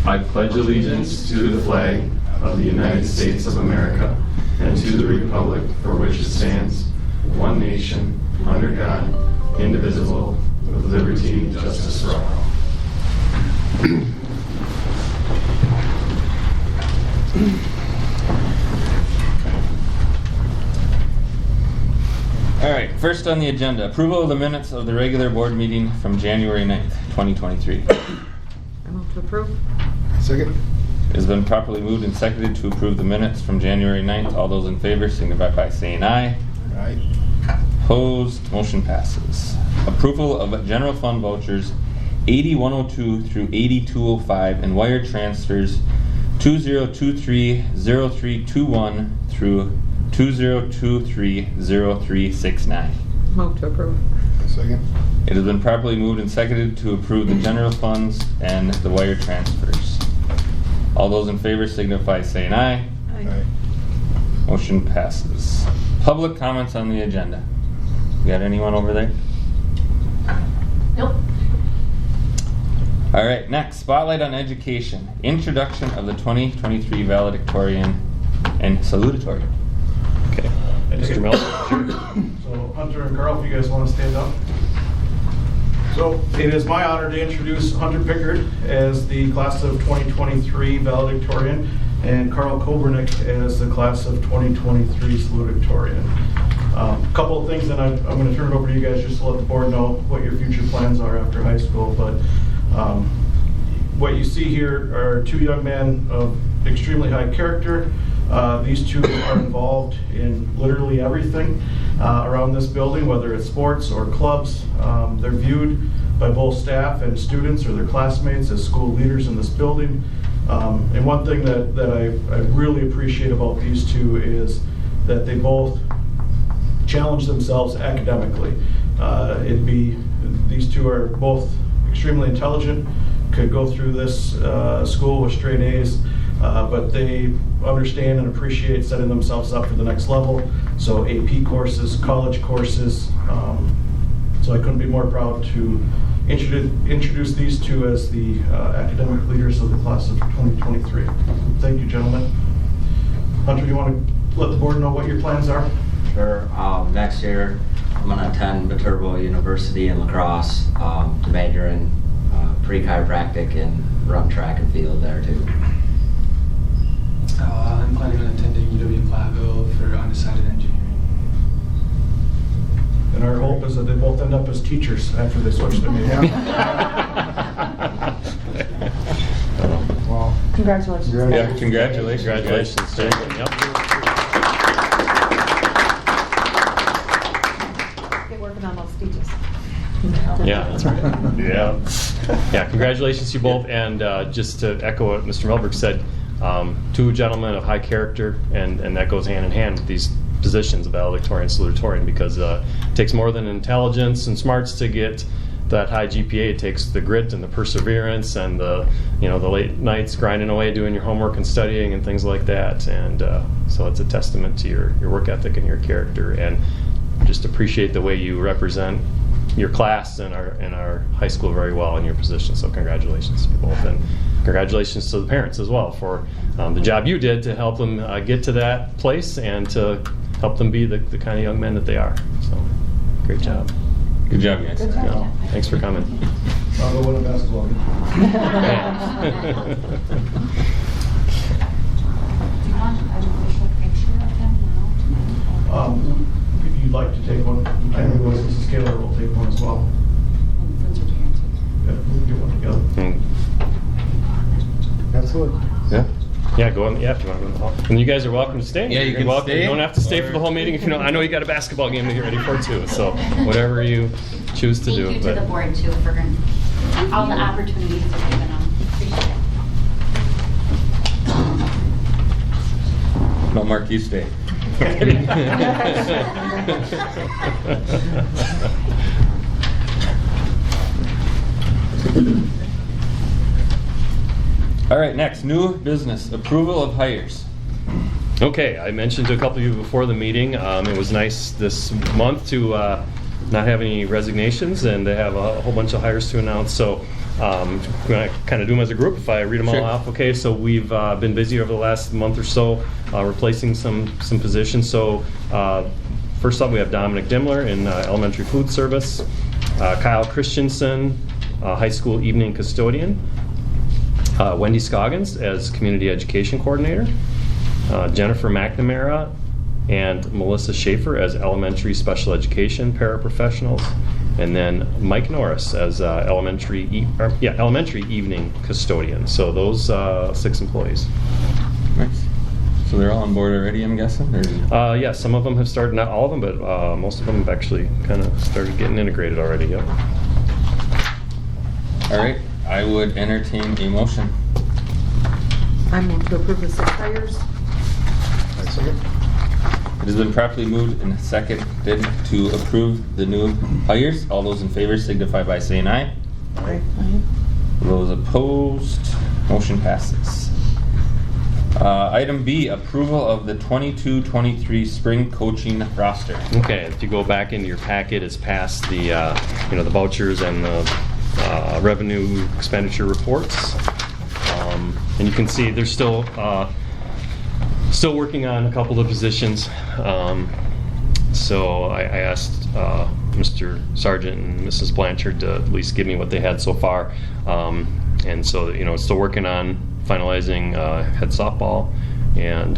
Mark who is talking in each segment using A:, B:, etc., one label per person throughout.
A: I pledge allegiance to the flag of the United States of America and to the republic for which it stands, one nation, under God, indivisible, with liberty and justice for all.
B: All right, first on the agenda, approval of the minutes of the regular board meeting from January 9th, 2023.
C: I move to approve.
D: Second.
B: It has been properly moved and seconded to approve the minutes from January 9th. All those in favor signify by saying aye.
D: Aye.
B: Opposed, motion passes. Approval of general fund vouchers 8102 through 8205 and wire transfers 2023-0321 through 2023-0369.
C: Move to approve.
D: Second.
B: It has been properly moved and seconded to approve the general funds and the wire transfers. All those in favor signify by saying aye.
D: Aye.
B: Motion passes. Public comments on the agenda. You got anyone over there?
E: Nope.
B: All right, next, spotlight on education. Introduction of the 2023 valedictorian and salutatorian.
F: Okay. Mr. Mel?
G: So Hunter and Carl, if you guys want to stand up. So it is my honor to introduce Hunter Pickard as the class of 2023 valedictorian and Carl Kobernick as the class of 2023 salutatorian. A couple of things, and I'm going to turn it over to you guys just to let the board know what your future plans are after high school. But what you see here are two young men of extremely high character. These two are involved in literally everything around this building, whether it's sports or clubs. They're viewed by both staff and students or their classmates as school leaders in this building. And one thing that I really appreciate about these two is that they both challenge themselves academically. These two are both extremely intelligent, could go through this school with straight A's, but they understand and appreciate setting themselves up for the next level. So AP courses, college courses. So I couldn't be more proud to introduce these two as the academic leaders of the class of 2023. Thank you, gentlemen. Hunter, do you want to let the board know what your plans are?
H: Sure. Next year, I'm going to attend Viterbo University in La Crosse to major in pre-chiropractic and run track and field there too.
I: I'm planning on attending UW-Platteville for undecided engineering.
G: And our hope is that they both end up as teachers after they switch their major.
D: Wow.
C: Congratulations.
B: Yeah, congratulations.
F: Congratulations. Yep.
C: Get working on those speeches.
F: Yeah, that's right. Yeah. Yeah, congratulations to you both. And just to echo what Mr. Melberg said, two gentlemen of high character, and that goes hand in hand with these positions of valedictorian and salutatorian, because it takes more than intelligence and smarts to get that high GPA. It takes the grit and the perseverance and the late nights grinding away doing your homework and studying and things like that. And so it's a testament to your work ethic and your character, and just appreciate the way you represent your class and our high school very well in your position. So congratulations to you both, and congratulations to the parents as well for the job you did to help them get to that place and to help them be the kind of young men that they are. So great job.
B: Good job, guys.
C: Good job.
F: Yeah. Thanks for coming.
G: I'll go win a basketball game.
E: Do you want an official picture of them now?
G: If you'd like to take one, I know Mrs. Kaler will take one as well. Yeah, we can get one together.
D: Absolutely.
F: Yeah. Yeah, go on. Yeah, if you want to go in the hall. And you guys are welcome to stay.
B: Yeah, you
F: You're
B: can
F: welcome.
B: stay.
F: You don't have to stay for the whole meeting if you don't. I know you got a basketball game to get ready for too. So whatever you choose to do.
E: Thank you to the board too for all the opportunities you've given them. Appreciate it.
B: No, Mark, you stay. All right, next, new business, approval of hires.
F: Okay, I mentioned to a couple of you before the meeting, it was nice this month to not have any resignations and to have a whole bunch of hires to announce. So I'm going to kind of do them as a group if I read them all
B: Sure.
F: off. Okay, so we've been busy over the last month or so replacing some positions. So first up, we have Dominic Dimmler in elementary food service, Kyle Christensen, high school evening custodian, Wendy Scoggins as community education coordinator, Jennifer McNamara and Melissa Schaefer as elementary special education paraprofessionals, and then Mike Norris as elementary evening custodian. So those 6 employees.
B: Nice. So they're all on board already, I'm guessing? Or?
F: Yeah, some of them have started, not all of them, but most of them have actually kind of started getting integrated already. Yep.
B: All right, I would entertain a motion.
C: I move to approve the 6 hires.
D: I second.
B: It has been properly moved and seconded to approve the new hires. All those in favor signify by saying aye.
C: Aye.
B: Those opposed, motion passes. Item B, approval of the 22-23 spring coaching roster.
F: Okay, if you go back into your packet, it's past the the vouchers and the revenue expenditure reports, and you can see there's still working on a couple of positions. So I asked Mr. Sargent and Mrs. Blanchard to at least give me what they had so far, and so still working on finalizing head softball and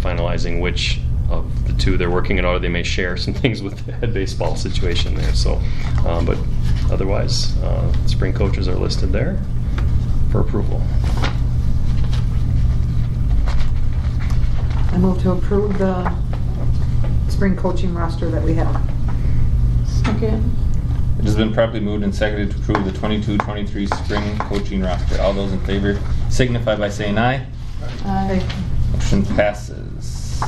F: finalizing which of the 2 they're working it out. They may share some things with the head baseball situation there. So, but otherwise, spring coaches are listed there for approval.
C: I move to approve the spring coaching roster that we have. Second.
B: It has been properly moved and seconded to approve the 22-23 spring coaching roster. All those in favor signify by saying aye.
C: Aye.
B: Motion passes.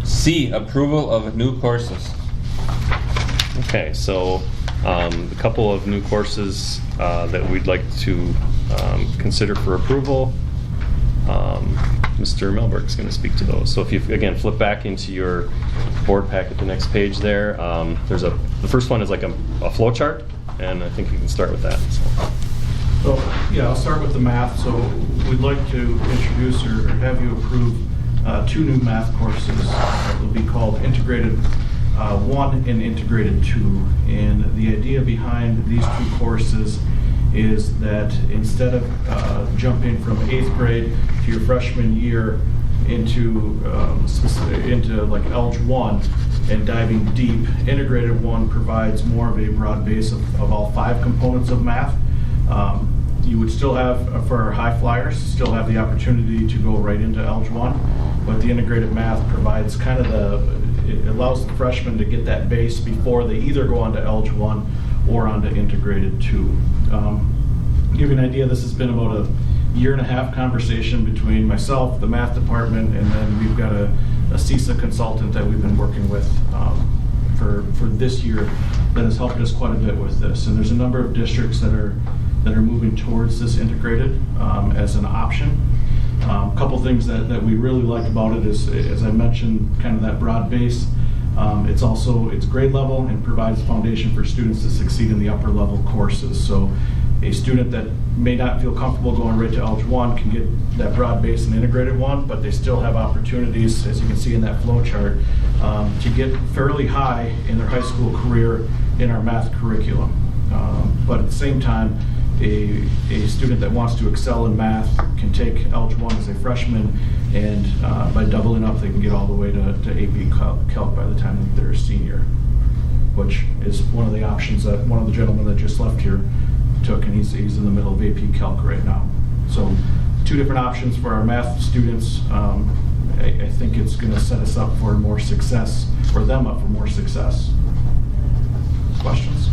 B: C, approval of new courses.
F: Okay, so a couple of new courses that we'd like to consider for approval. Mr. Melberg's going to speak to those. So if you, again, flip back into your board packet, the next page there, the first one is like a flow chart, and I think you can start with that.
G: So, yeah, I'll start with the math. So we'd like to introduce or have you approve 2 new math courses that will be called Integrated 1 and Integrated 2. And the idea behind these 2 courses is that instead of jumping from 8th grade to your freshman year into like Elg 1 and diving deep, Integrated 1 provides more of a broad base of all 5 components of math. You would still have, for our high flyers, still have the opportunity to go right into Elg 1, but the integrated math provides kind of it allows the freshmen to get that base before they either go on to Elg 1 or onto Integrated 2. To give you an idea, this has been about a 1.5-year conversation between myself, the math department, and then we've got a CISA consultant that we've been working with for this year that has helped us quite a bit with this. And there's a number of districts that are moving towards this integrated as an option. A couple things that we really like about it is, as I mentioned, kind of that broad base. It's grade level and provides a foundation for students to succeed in the upper level courses. So a student that may not feel comfortable going right to Elg 1 can get that broad base and integrated 1, but they still have opportunities, as you can see in that flow chart, to get fairly high in their high school career in our math curriculum. But at the same time, a student that wants to excel in math can take Elg 1 as a freshman, and by doubling up, they can get all the way to AP Calc by the time that they're a senior, which is one of the options that one of the gentlemen that just left here took, and he's in the middle of AP Calc right now. So 2 different options for our math students. I think it's going to set us up for more success, or them up for more success. Questions?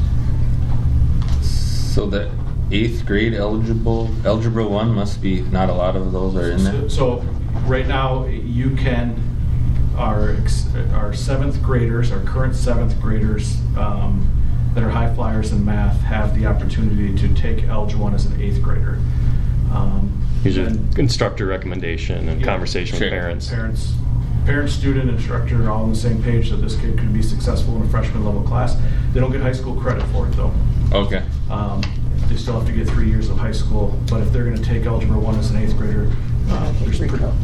B: So the 8th grade Algebra 1 must be, not a lot of those are in there?
G: So right now, you can, our 7th graders, our current 7th graders that are high flyers in math have the opportunity to take Elg 1 as an 8th grader.
F: Usually instructor recommendation and conversation with parents.
G: Parents, student, instructor are all on the same page that this kid could be successful in a freshman level class. They don't get high school credit for it though.
B: Okay.
G: they still have to get 3 years of high school. But if they're going to take Algebra 1 as an 8th grader,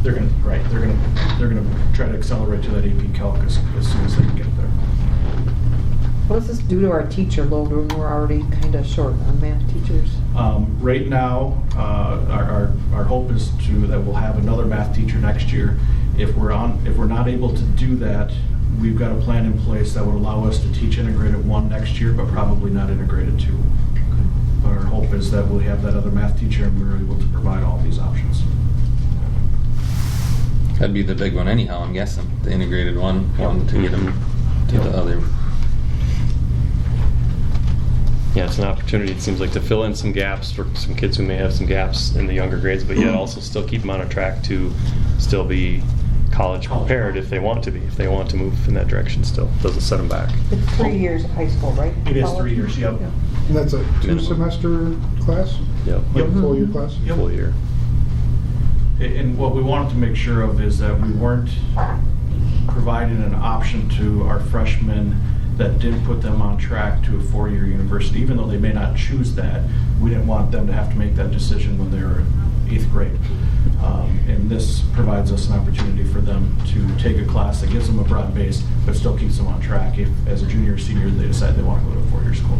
G: they're going to try to accelerate to that AP Calc as soon as they can get there.
C: What does this do to our teacher load when we're already kind of short on math teachers?
G: Right now, our hope is that we'll have another math teacher next year. If we're not able to do that, we've got a plan in place that would allow us to teach integrated 1 next year, but probably not integrated 2. But our hope is that we'll have that other math teacher and we're able to provide all these options.
B: That'd be the big one anyhow, I'm guessing. The integrated one to get them to the other.
F: Yeah, it's an opportunity, it seems like, to fill in some gaps for some kids who may have some gaps in the younger grades, but yet also still keep them on a track to still be college prepared if they want to be, if they want to move in that direction still. Doesn't set them back.
C: It's 3 years of high school, right?
G: It is
C: College?
G: 3 years, yep.
C: Yeah.
D: And that's a
F: Minimum.
D: 2-semester class?
F: Yep.
D: Like full year class?
G: Yep.
F: Full year.
G: And what we wanted to make sure of is that we weren't providing an option to our freshmen that didn't put them on track to a 4-year university. Even though they may not choose that, we didn't want them to have to make that decision when they were in 8th grade. And this provides us an opportunity for them to take a class that gives them a broad base, but still keeps them on track if, as a junior or senior, they decide they want to go to a 4-year school.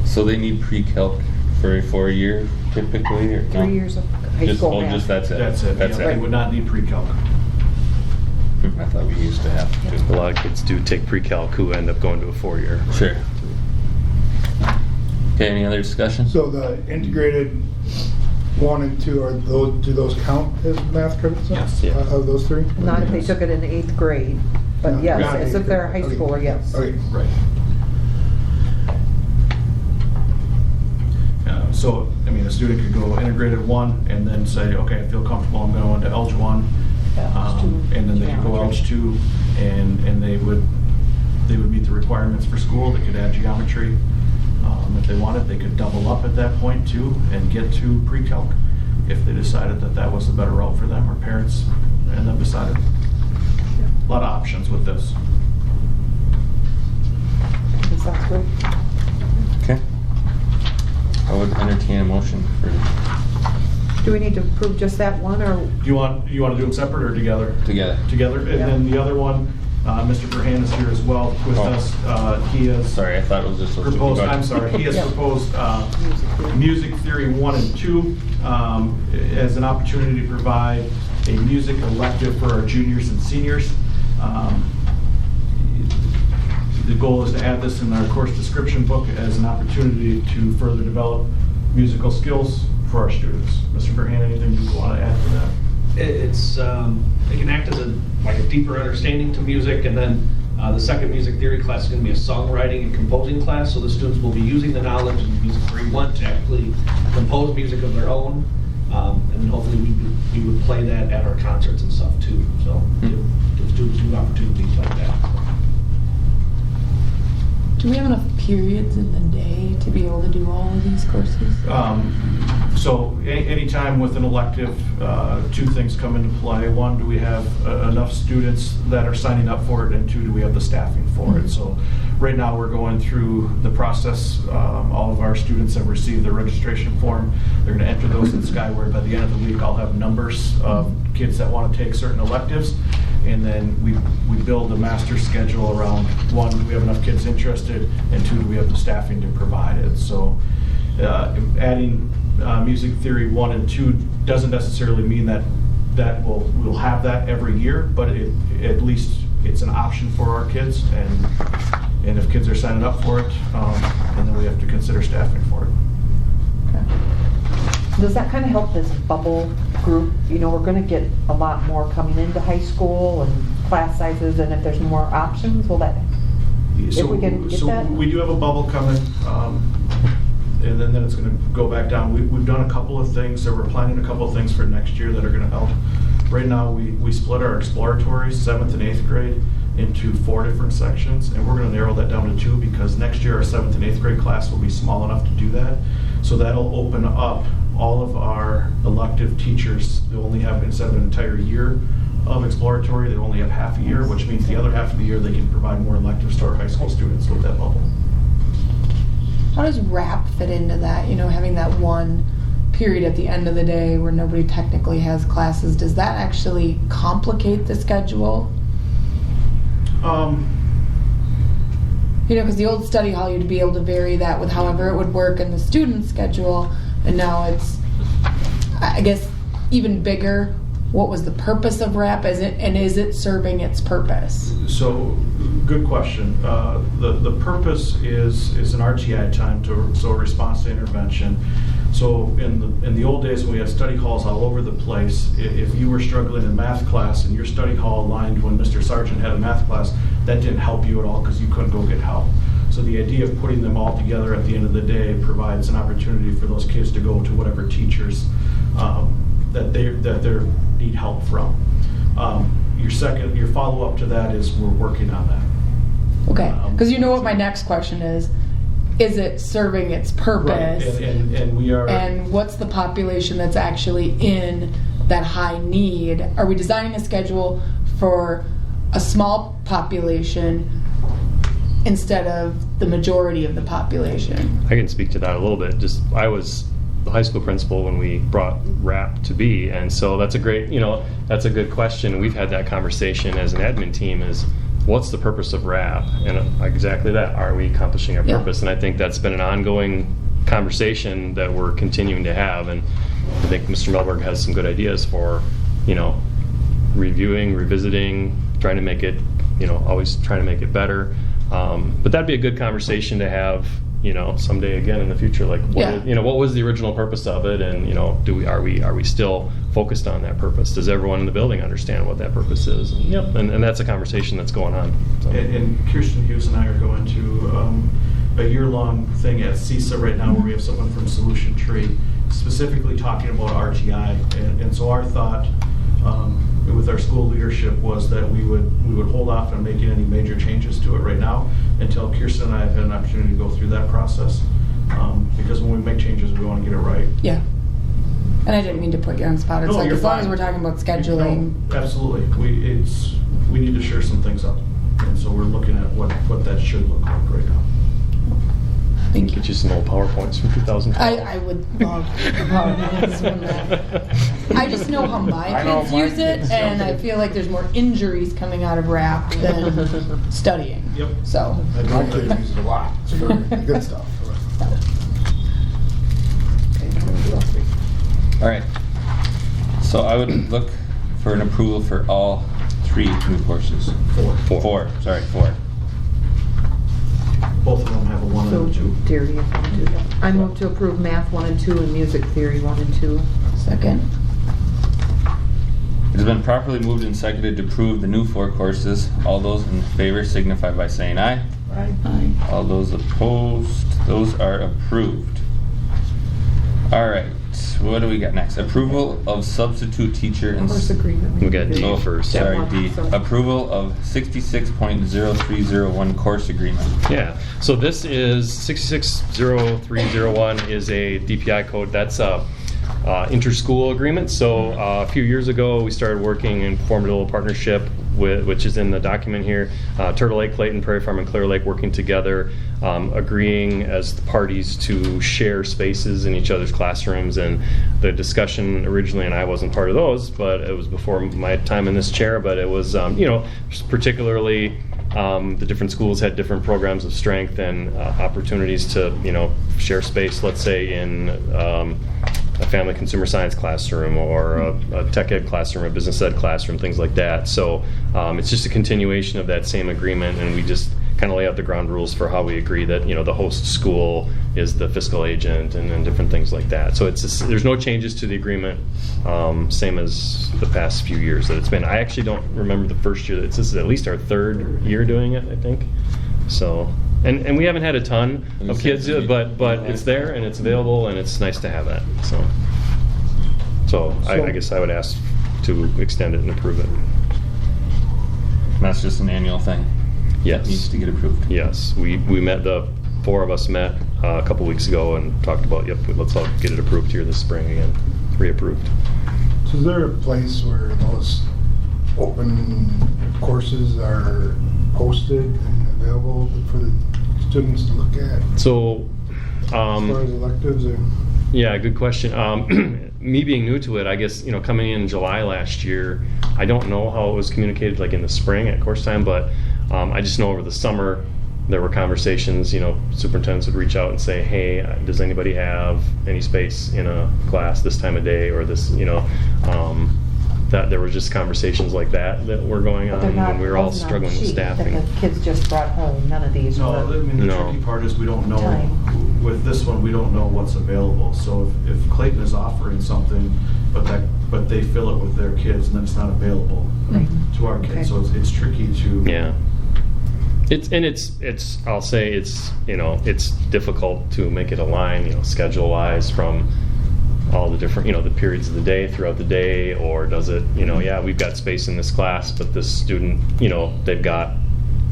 B: So they need pre-calc for a 4-year typically, or
C: 3 years of high
B: just,
C: school
B: oh,
C: math.
B: just that's it.
G: That's it.
B: That's
G: Yeah,
B: it.
G: They would not need pre-calc.
B: I thought we used to have to.
F: A lot of kids do take pre-calc who end up going to a 4-year.
B: Sure. Okay, any other discussion?
D: So the integrated 1 and 2, do those count as math credits?
G: Yes.
F: Yeah.
D: Of those 3?
C: Not if they took it in 8th grade, but
D: No,
C: yes,
D: not
C: as
D: in
C: if they're a
D: 8th
C: high
D: grade.
C: schooler, yes.
D: Okay.
G: Right. So, I mean, a student could go integrated 1 and then say, okay, I feel comfortable, I'm going to Algebra 1. And then they could go Algebra 2 and they would meet the requirements for school. They could add geometry. If they wanted, they could double up at that point too and get to pre-calc if they decided that that was the better route for them, or parents and them decided. A lot of options with this.
C: Sounds good.
B: Okay. I would entertain a motion for
C: Do we need to approve just that one, or?
G: Do you want to do them separate or together?
B: together.
G: Together, and then the other one, Mr. Verhan is here as well with us. He has
B: Sorry, I thought it was just those two.
G: proposed,
B: Go ahead.
G: I'm sorry, he has
C: Yeah.
G: proposed Music Theory 1 and 2 as an opportunity to provide a music elective for our juniors and seniors. The goal is to add this in our course description book as an opportunity to further develop musical skills for our students. Mr. Verhan, anything you want to add to that?
J: It can act as a deeper understanding to music, and then the second music theory class is going to be a songwriting and composing class, so the students will be using the knowledge in Music Theory 1 to actually compose music of their own, and then hopefully we would play that at our concerts and stuff too, so give students new opportunities like that.
K: Do we have enough periods in the day to be able to do all of these courses?
G: So anytime with an elective, 2 things come into play. 1, do we have enough students that are signing up for it? And 2, do we have the staffing for it? So right now we're going through the process. All of our students have received their registration form. They're going to enter those in Skyward. By the end of the week, I'll have numbers of kids that want to take certain electives. And then we build a master schedule around 1, do we have enough kids interested? And 2, do we have the staffing to provide it? So adding Music Theory 1 and 2 doesn't necessarily mean that we'll have that every year, but at least it's an option for our kids, and if kids are signing up for it, and then we have to consider staffing for it.
C: Okay. Does that kind of help this bubble group? You know, we're going to get a lot more coming into high school and class sizes, and if there's more options, will that, if we can get that?
G: We do have a bubble coming, and then it's going to go back down. We've done a couple of things, so we're planning a couple of things for next year that are going to help. Right now, we split our exploratory 7th and 8th grade into 4 different sections, and we're going to narrow that down to 2 because next year our 7th and 8th grade class will be small enough to do that. So that'll open up all of our elective teachers. They'll only have, instead of an entire year of exploratory, they only have half a year, which means the other half of the year they can provide more electives to our high school students with that bubble.
K: How does rap fit into that? You know, having that one period at the end of the day where nobody technically has classes, does that actually complicate the schedule? You know, because the old study hall, you'd be able to vary that with however it would work in the student schedule, and now it's, I guess, even bigger. What was the purpose of rap? Is it serving its purpose?
G: So, good question. The purpose is an RTI time, so response to intervention. So in the old days when we had study halls all over the place, if you were struggling in math class and your study hall aligned when Mr. Sargent had a math class, that didn't help you at all because you couldn't go get help. So the idea of putting them all together at the end of the day provides an opportunity for those kids to go to whatever teachers that they need help from. Your follow-up to that is we're working on that.
K: Okay, because you know what my next question is it serving its purpose?
G: Right. And we are.
K: And what's the population that's actually in that high need? Are we designing a schedule for a small population instead of the majority of the population?
F: I can speak to that a little bit. I was the high school principal when we brought rap to be, and so that's a good question. We've had that conversation as an admin team is, what's the purpose of rap? And exactly that, are we accomplishing our purpose? And I think that's been an ongoing conversation that we're continuing to have, and I think Mr. Melberg has some good ideas for, reviewing, revisiting, trying to make it, always trying to make it better. But that'd be a good conversation to have, someday again in the future. Like, what was the original purpose of it, and are we still focused on that purpose? Does everyone in the building understand what that purpose is? And that's a conversation that's going on. So.
G: And Kirsten Hughes and I are going to a year-long thing at CISA right now, where we have someone from Solution Tree specifically talking about RTI, and so our thought. With our school leadership was that we would hold off on making any major changes to it right now until Kirsten and I have had an opportunity to go through that process. Because when we make changes, we want to get it right.
K: Yeah. And I didn't mean to put you on the spot. It's
G: No,
K: like,
G: you're
K: as long
G: fine.
K: as we're talking about scheduling.
G: No, absolutely. We need to share some things up, and so we're looking at what that should look like right now.
K: Thank you.
F: Get you some old PowerPoints from 2012.
K: I would love the PowerPoints from that. I just know how my kids use it, and I feel like there's more injuries coming out of rap than studying.
G: Yep.
K: So.
D: My kids use it a lot. It's very good stuff.
B: All right. So I would look for an approval for all 3 new courses. Four. Sorry, 4.
G: Both of them have a 1 and a 2.
C: Theory, you can do that. I move to approve math 1 and 2 and music theory 1 and 2.
K: Second.
B: It has been properly moved and seconded to approve the new 4 courses. All those in favor signify by saying aye.
K: Aye.
B: All those opposed, those are approved. All right, what do we got next? Approval of substitute teacher and...
C: Course agreement.
F: We got D first.
B: Sorry, D. Approval of 66.0301 course agreement.
F: Yeah, so this is 660301 is a DPI code. That's a inter-school agreement. So a few years ago, we started working and formed a little partnership which is in the document here. Turtle Lake, Clayton, Prairie Farm, and Clear Lake working together, agreeing as the parties to share spaces in each other's classrooms. And the discussion originally, and I wasn't part of those, but it was before my time in this chair, but it was, particularly the different schools had different programs of strength and opportunities to, share space, let's say in a family consumer science classroom or a tech ed classroom, a business ed classroom, things like that. So it's just a continuation of that same agreement, and we just kind of lay out the ground rules for how we agree that the host school is the fiscal agent and different things like that. So there's no changes to the agreement, same as the past few years that it's been. I actually don't remember the first year. This is at least our 3rd year doing it, I think. So. And we haven't had a ton of kids, but it's there and it's available and it's nice to have that. So I guess I would ask to extend it and approve it.
B: That's just an annual thing.
F: Yes.
B: It needs to get approved.
F: Yes, we met, the 4 of us met a couple weeks ago and talked about, let's all get it approved here this spring again, reapproved.
D: So is there a place where those open courses are posted and available for the students to look at?
F: So
D: As far as electives,
F: Yeah, good question. Me being new to it, I guess, coming in July last year, I don't know how it was communicated like in the spring at course time, but I just know over the summer there were conversations, superintendents would reach out and say, hey, does anybody have any space in a class this time of day or this, that there were just conversations like that were going on when we were all struggling with staffing.
C: That the kids just brought home, none of these
G: No,
C: were.
G: the tricky part is we don't know,
C: Time.
G: with this one, we don't know what's available. So if Clayton is offering something, but they fill it with their kids, and then it's not available to our kids.
C: Okay.
G: So it's tricky to.
F: Yeah. It's I'll say it's difficult to make it align, schedule-wise from all the different, the periods of the day throughout the day, or does it, yeah, we've got space in this class, but this student, they've got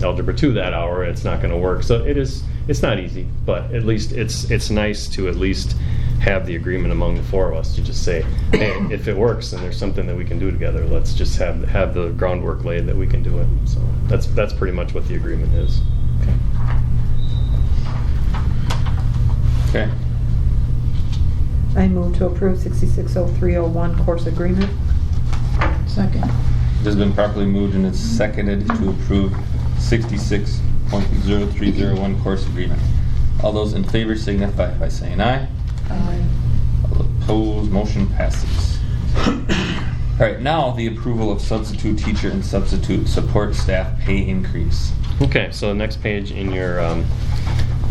F: Algebra 2 that hour, it's not going to work. So it's not easy, but at least it's nice to at least have the agreement among the four of us to just say, hey, if it works and there's something that we can do together, let's just have the groundwork laid that we can do it. So that's pretty much what the agreement is.
B: Okay.
C: I move to approve 660301 course agreement.
K: Second.
B: It has been properly moved and it's seconded to approve 66.0301 course agreement. All those in favor signify by saying aye.
K: Aye.
B: All opposed, motion passes. All right, now the approval of substitute teacher and substitute support staff pay increase.
F: Okay, so the next page in your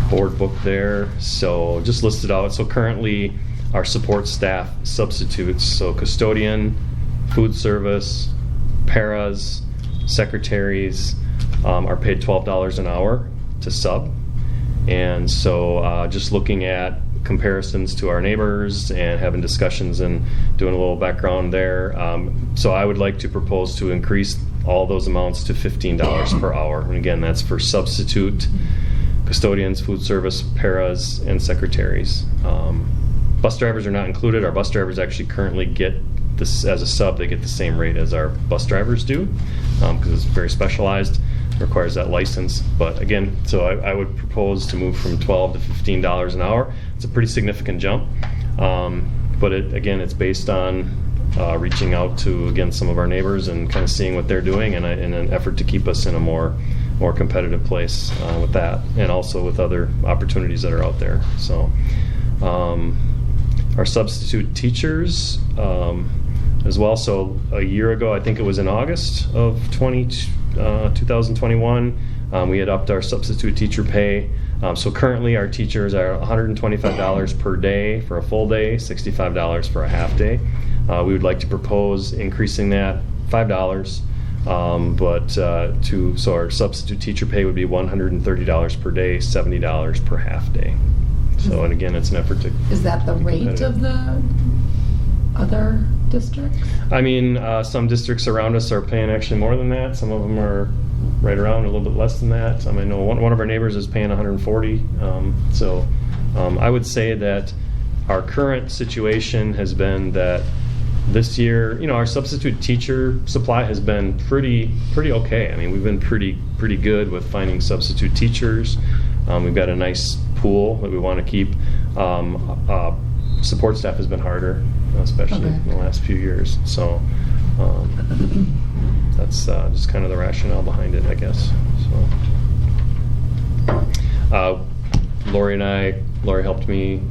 F: board book there, so just listed out. So currently our support staff substitutes, so custodian, food service, paras, secretaries are paid $12 an hour to sub. And so just looking at comparisons to our neighbors and having discussions and doing a little background there. So I would like to propose to increase all those amounts to $15 per hour. And again, that's for substitute, custodians, food service, paras, and secretaries. Bus drivers are not included. Our bus drivers actually currently get this as a sub. They get the same rate as our bus drivers do because it's very specialized. Requires that license. But again, so I would propose to move from $12 to $15 an hour. It's a pretty significant jump. But it's based on reaching out to, again, some of our neighbors and kind of seeing what they're doing in an effort to keep us in a more competitive place with that, and also with other opportunities that are out there. So our substitute teachers as well. So a year ago, I think it was in August of 2021, we had upped our substitute teacher pay. So currently our teachers are $125 per day for a full day, $65 for a half day. We would like to propose increasing that $5, so our substitute teacher pay would be $130 per day, $70 per half day. So, and again, it's an effort to.
K: Is that the rate of the other districts?
F: I mean, some districts around us are paying actually more than that. Some of them are right around a little bit less than that. I know one of our neighbors is paying $140. I would say that our current situation has been that this year, our substitute teacher supply has been pretty okay. I mean, we've been pretty good with finding substitute teachers. We've got a nice pool that we want to keep. Support staff has been harder, especially in the last few years. So that's just kind of the rationale behind it, I guess. So Lori helped me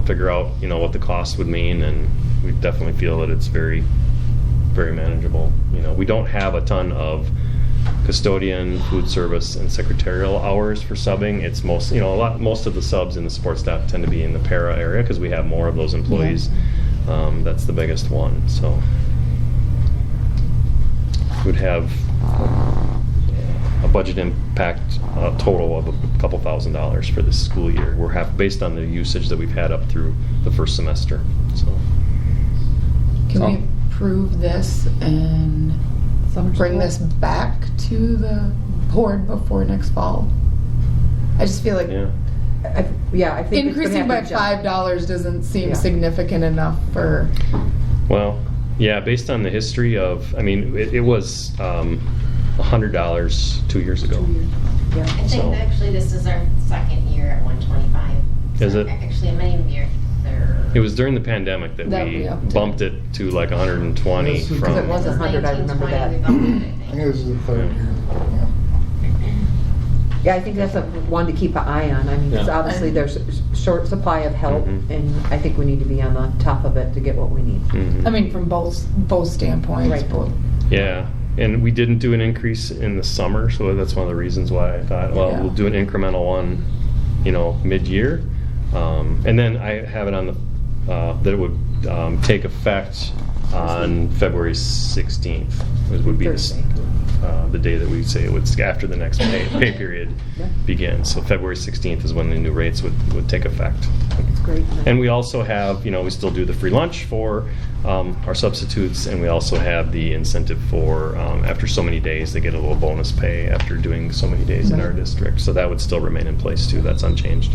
F: figure out, what the cost would mean, and we definitely feel that it's very, very manageable. We don't have a ton of custodian, food service, and secretarial hours for subbing. It's most of the subs in the support staff tend to be in the para area because we have more of those employees. That's the biggest one. So would have a budget impact total of a couple $1,000s for this school year. We're based on the usage that we've had up through the first semester. So
K: can we approve this and bring this back to the board before next fall? I just feel like
C: I think
K: increasing by $5 doesn't seem significant enough for.
F: Well, yeah, based on the history of, it was $100 2 years ago.
C: Yeah.
E: I think actually this is our second year at 125.
F: Is it?
E: Actually, it may even be our third.
F: It was during the pandemic that
K: That
F: we
K: we upped it.
F: bumped it to like 120
D: Yes,
F: from.
C: Because it was 100, I remember
E: 1920,
C: that.
E: we bumped it, I
D: I
E: think.
D: think this is the third year. Yeah.
C: Yeah, I think that's one to keep an eye on. I mean, 'cause
B: Yeah.
C: obviously there's a short supply of help,
F: Mhm.
C: and I think we need to be on the top of it to get what we need.
F: Mhm.
K: I mean, from both standpoints.
C: Right.
K: Both.
F: Yeah, and we didn't do an increase in the summer, so that's one of the reasons why I thought, well,
K: Yeah.
F: we'll do an incremental one, mid-year. And then I have it on the, that it would take effect on February 16th, would be
C: Thursday.
F: the day that we say it would, after the next pay period
C: Yeah.
F: begins. So February 16th is when the new rates would take effect.
C: I think it's great.
F: And we also have, we still do the free lunch for our substitutes, and we also have the incentive for, after so many days, they get a little bonus pay after doing so many days in our district. So that would still remain in place too. That's unchanged.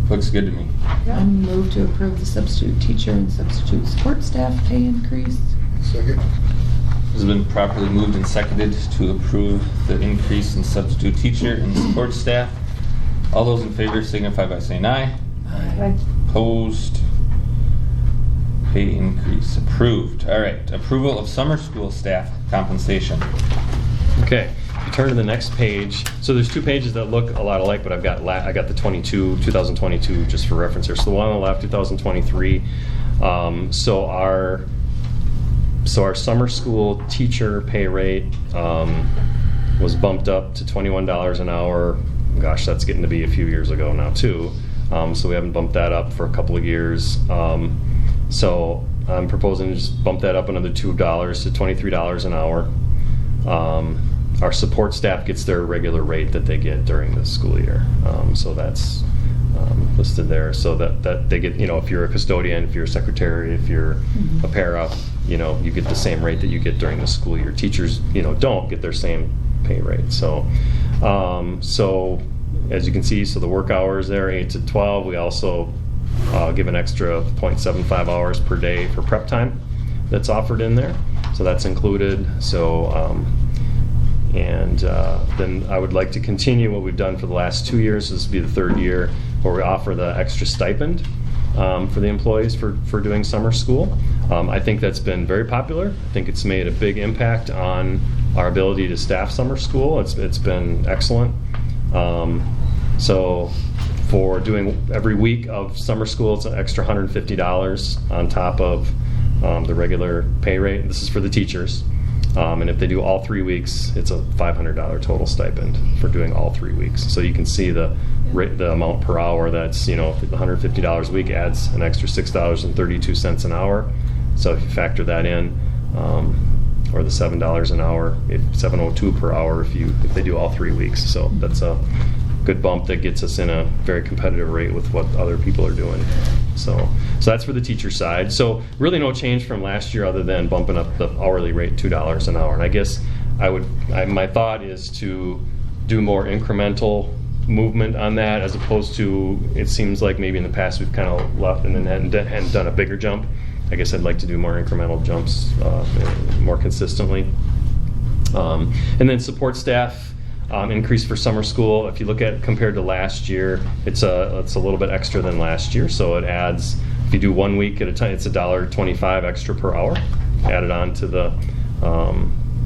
B: Looks good to me.
K: I move to approve the substitute teacher and substitute support staff pay increase.
D: Second.
B: It has been properly moved and seconded to approve the increase in substitute teacher and support staff. All those in favor signify by saying aye.
C: Right.
B: Opposed? Pay increase approved. All right, approval of summer school staff compensation.
F: Okay, you turn to the next page. So there's two pages that look a lot alike, but I got the 2022 just for reference here. So the one on the left, 2023. So our summer school teacher pay rate was bumped up to $21 an hour. Gosh, that's getting to be a few years ago now too. So we haven't bumped that up for a couple of years. So I'm proposing to just bump that up another $2 to $23 an hour. Our support staff gets their regular rate that they get during the school year. So that's listed there. So that they get, if you're a custodian, if you're a secretary, if you're a para, you get the same rate that you get during the school year. Teachers, don't get their same pay rate. So as you can see, so the work hours there, 8 to 12. We also give an extra 0.75 hours per day for prep time that's offered in there. So that's included. So, then I would like to continue what we've done for the last 2 years. This will be the third year where we offer the extra stipend for the employees for doing summer school. I think that's been very popular. I think it's made a big impact on our ability to staff summer school. It's been excellent. So for doing every week of summer school, it's an extra $150 on top of the regular pay rate. This is for the teachers. And if they do all 3 weeks, it's a $500 total stipend for doing all 3 weeks. So you can see the amount per hour. That's, $150 a week adds an extra $6.32 an hour. So if you factor that in, or the $7 an hour, $7.02 per hour if they do all 3 weeks. So that's a good bump that gets us in a very competitive rate with what other people are doing. So that's for the teacher side. So really no change from last year other than bumping up the hourly rate $2 an hour. And I guess my thought is to do more incremental movement on that, as opposed to, it seems like maybe in the past we've kind of left and then hadn't done a bigger jump. I guess I'd like to do more incremental jumps more consistently. And then support staff increase for summer school. If you look at compared to last year, it's a little bit extra than last year. So it adds, if you do 1 week at a time, it's $1.25 extra per hour added on to the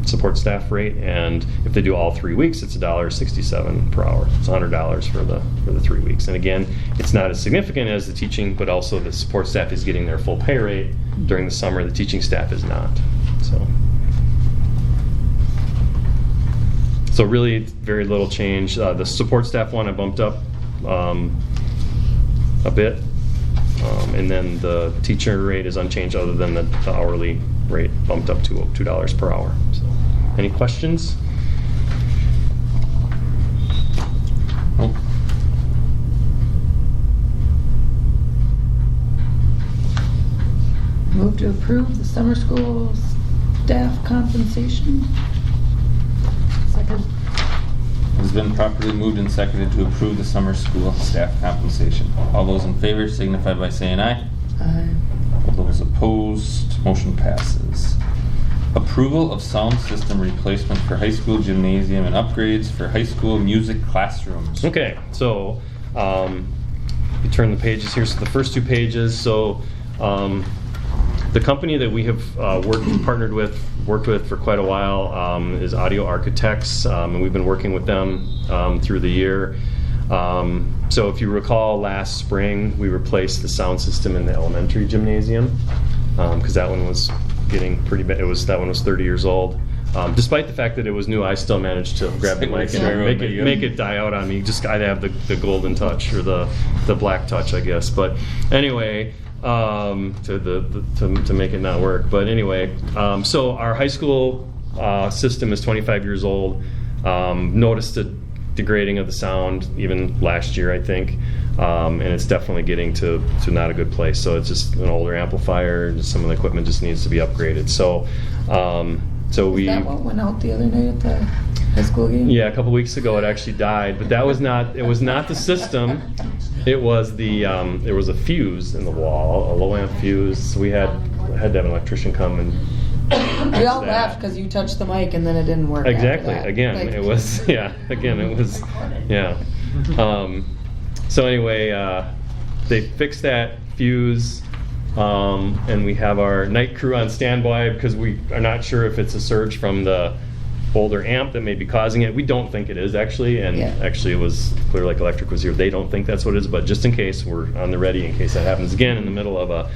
F: support staff rate. And if they do all 3 weeks, it's $1.67 per hour. It's $100 for the 3 weeks. And again, it's not as significant as the teaching, but also the support staff is getting their full pay rate during the summer. The teaching staff is not. So really very little change. The support staff one I bumped up a bit. And then the teacher rate is unchanged other than the hourly rate bumped up to $2 per hour. So, any questions?
B: Nope.
K: Move to approve the summer school staff compensation.
C: Second.
B: It has been properly moved and seconded to approve the summer school staff compensation. All those in favor signify by saying aye.
K: Aye.
B: All those opposed, motion passes. Approval of sound system replacement for high school gymnasium and upgrades for high school music classrooms.
F: Okay, so you turn the pages here, so the first 2 pages, so the company that we have worked with for quite a while is Audio Architects, and we've been working with them through the year. So if you recall, last spring we replaced the sound system in the elementary gymnasium because that one was getting pretty bad. That one was 30 years old. Despite the fact that it was new, I still managed to grab the mic and make it die out on me. Just I'd have the golden touch or the black touch, I guess. But anyway, to make it not work. But anyway, so our high school system is 25 years old. Noticed the degrading of the sound even last year, I think, and it's definitely getting to not a good place. So it's just an older amplifier. Just some of the equipment just needs to be upgraded. So we.
K: Is that what went out the other night at the high school game?
F: Yeah, a couple weeks ago it actually died, but that was not. It was not the system. It was there was a fuse in the wall, a low amp fuse. So we had to have an electrician come and.
K: We all laughed because you touched the mic and then it didn't work.
F: Exactly.
K: After that.
F: Again,
K: Like,
F: it was. Yeah. Again, it was. Yeah. So anyway, they fixed that fuse. And we have our night crew on standby because we are not sure if it's a surge from the older amp that may be causing it. We don't think it is actually, and actually it was Clear Lake Electric was here. They don't think that's what it is, but just in case, we're on the ready in case that happens again in the middle of a,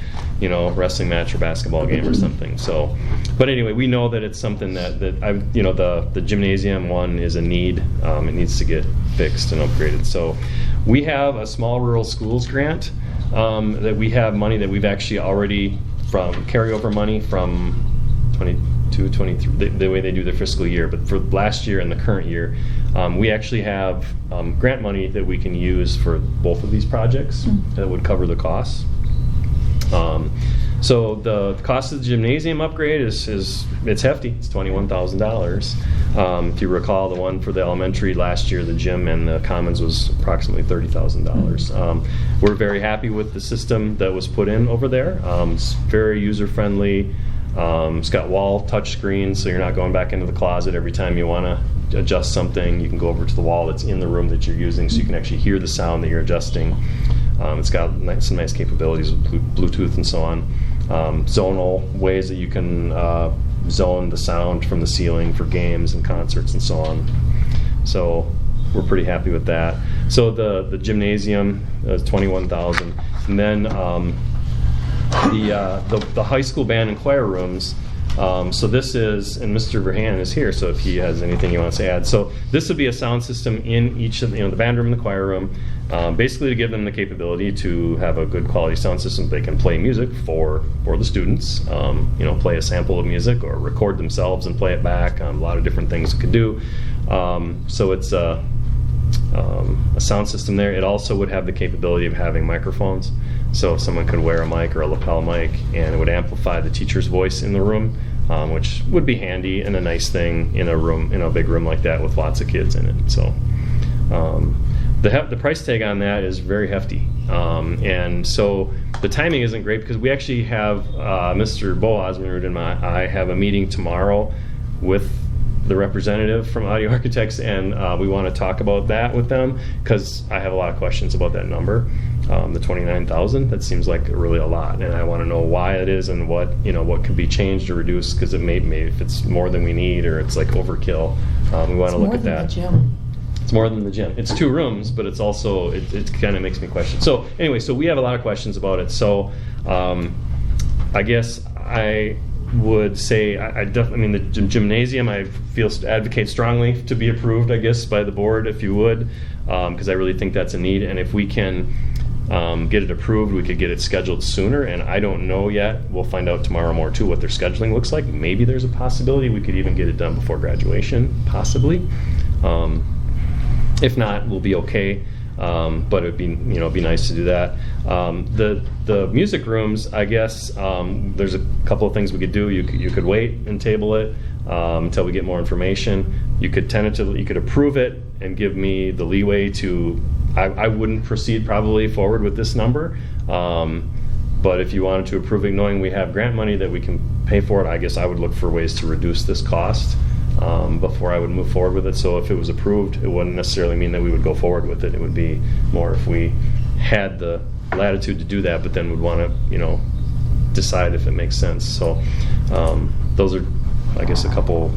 F: wrestling match or basketball game or something. So, but anyway, we know that it's something that the gymnasium one is a need. It needs to get fixed and upgraded. So, we have a small rural schools grant. That we have money that we've actually already from carryover money from 22, 23, the way they do their fiscal year. But for last year and the current year, we actually have grant money that we can use for both of these projects that would cover the costs. So the cost of the gymnasium upgrade is it's hefty. It's $21,000. If you recall, the one for the elementary last year, the gym and the commons was approximately $30,000. We're very happy with the system that was put in over there. It's very user friendly. It's got wall touch screens, so you're not going back into the closet every time you want to adjust something. You can go over to the wall that's in the room that you're using, so you can actually hear the sound that you're adjusting. It's got some nice capabilities with Bluetooth and so on. Zonal ways that you can zone the sound from the ceiling for games and concerts and so on. So we're pretty happy with that. So the gymnasium is $21,000, and then the high school band and choir rooms. So this is, and Mr. Verhan is here, so if he has anything he wants to add. So this would be a sound system in each of the band room and the choir room, basically to give them the capability to have a good quality sound system. They can play music for the students, play a sample of music or record themselves and play it back. A lot of different things it could do. So it's a sound system there. It also would have the capability of having microphones. So someone could wear a mic or a lapel mic, and it would amplify the teacher's voice in the room, which would be handy and a nice thing in a big room like that with lots of kids in it. So the price tag on that is very hefty, and so the timing isn't great because we actually have Mr. Boaz and I have a meeting tomorrow with the representative from Audio Architects, and we want to talk about that with them because I have a lot of questions about that number. The 29,000, that seems like really a lot, and I want to know why it is and what could be changed or reduced, because it may if it's more than we need or it's like overkill. We want to look at that. It's more than the gym. It's 2 rooms, but it's also it kind of makes me question. So anyway, so we have a lot of questions about it. So I guess I would say the gymnasium I feel advocate strongly to be approved, I guess, by the board if you would, because I really think that's a need, and if we can get it approved, we could get it scheduled sooner, and I don't know yet. We'll find out tomorrow more too what their scheduling looks like. Maybe there's a possibility we could even get it done before graduation, possibly. If not, we'll be okay. But it'd be nice to do that. The music rooms, I guess, there's a couple of things we could do. You could wait and table it until we get more information. You could approve it and give me the leeway to. I wouldn't proceed probably forward with this number, but if you wanted to approve it, knowing we have grant money that we can pay for it, I guess I would look for ways to reduce this cost before I would move forward with it. So if it was approved, it wouldn't necessarily mean that we would go forward with it. It would be more if we had the latitude to do that, but then would want to, decide if it makes sense. So those are, I guess, a couple,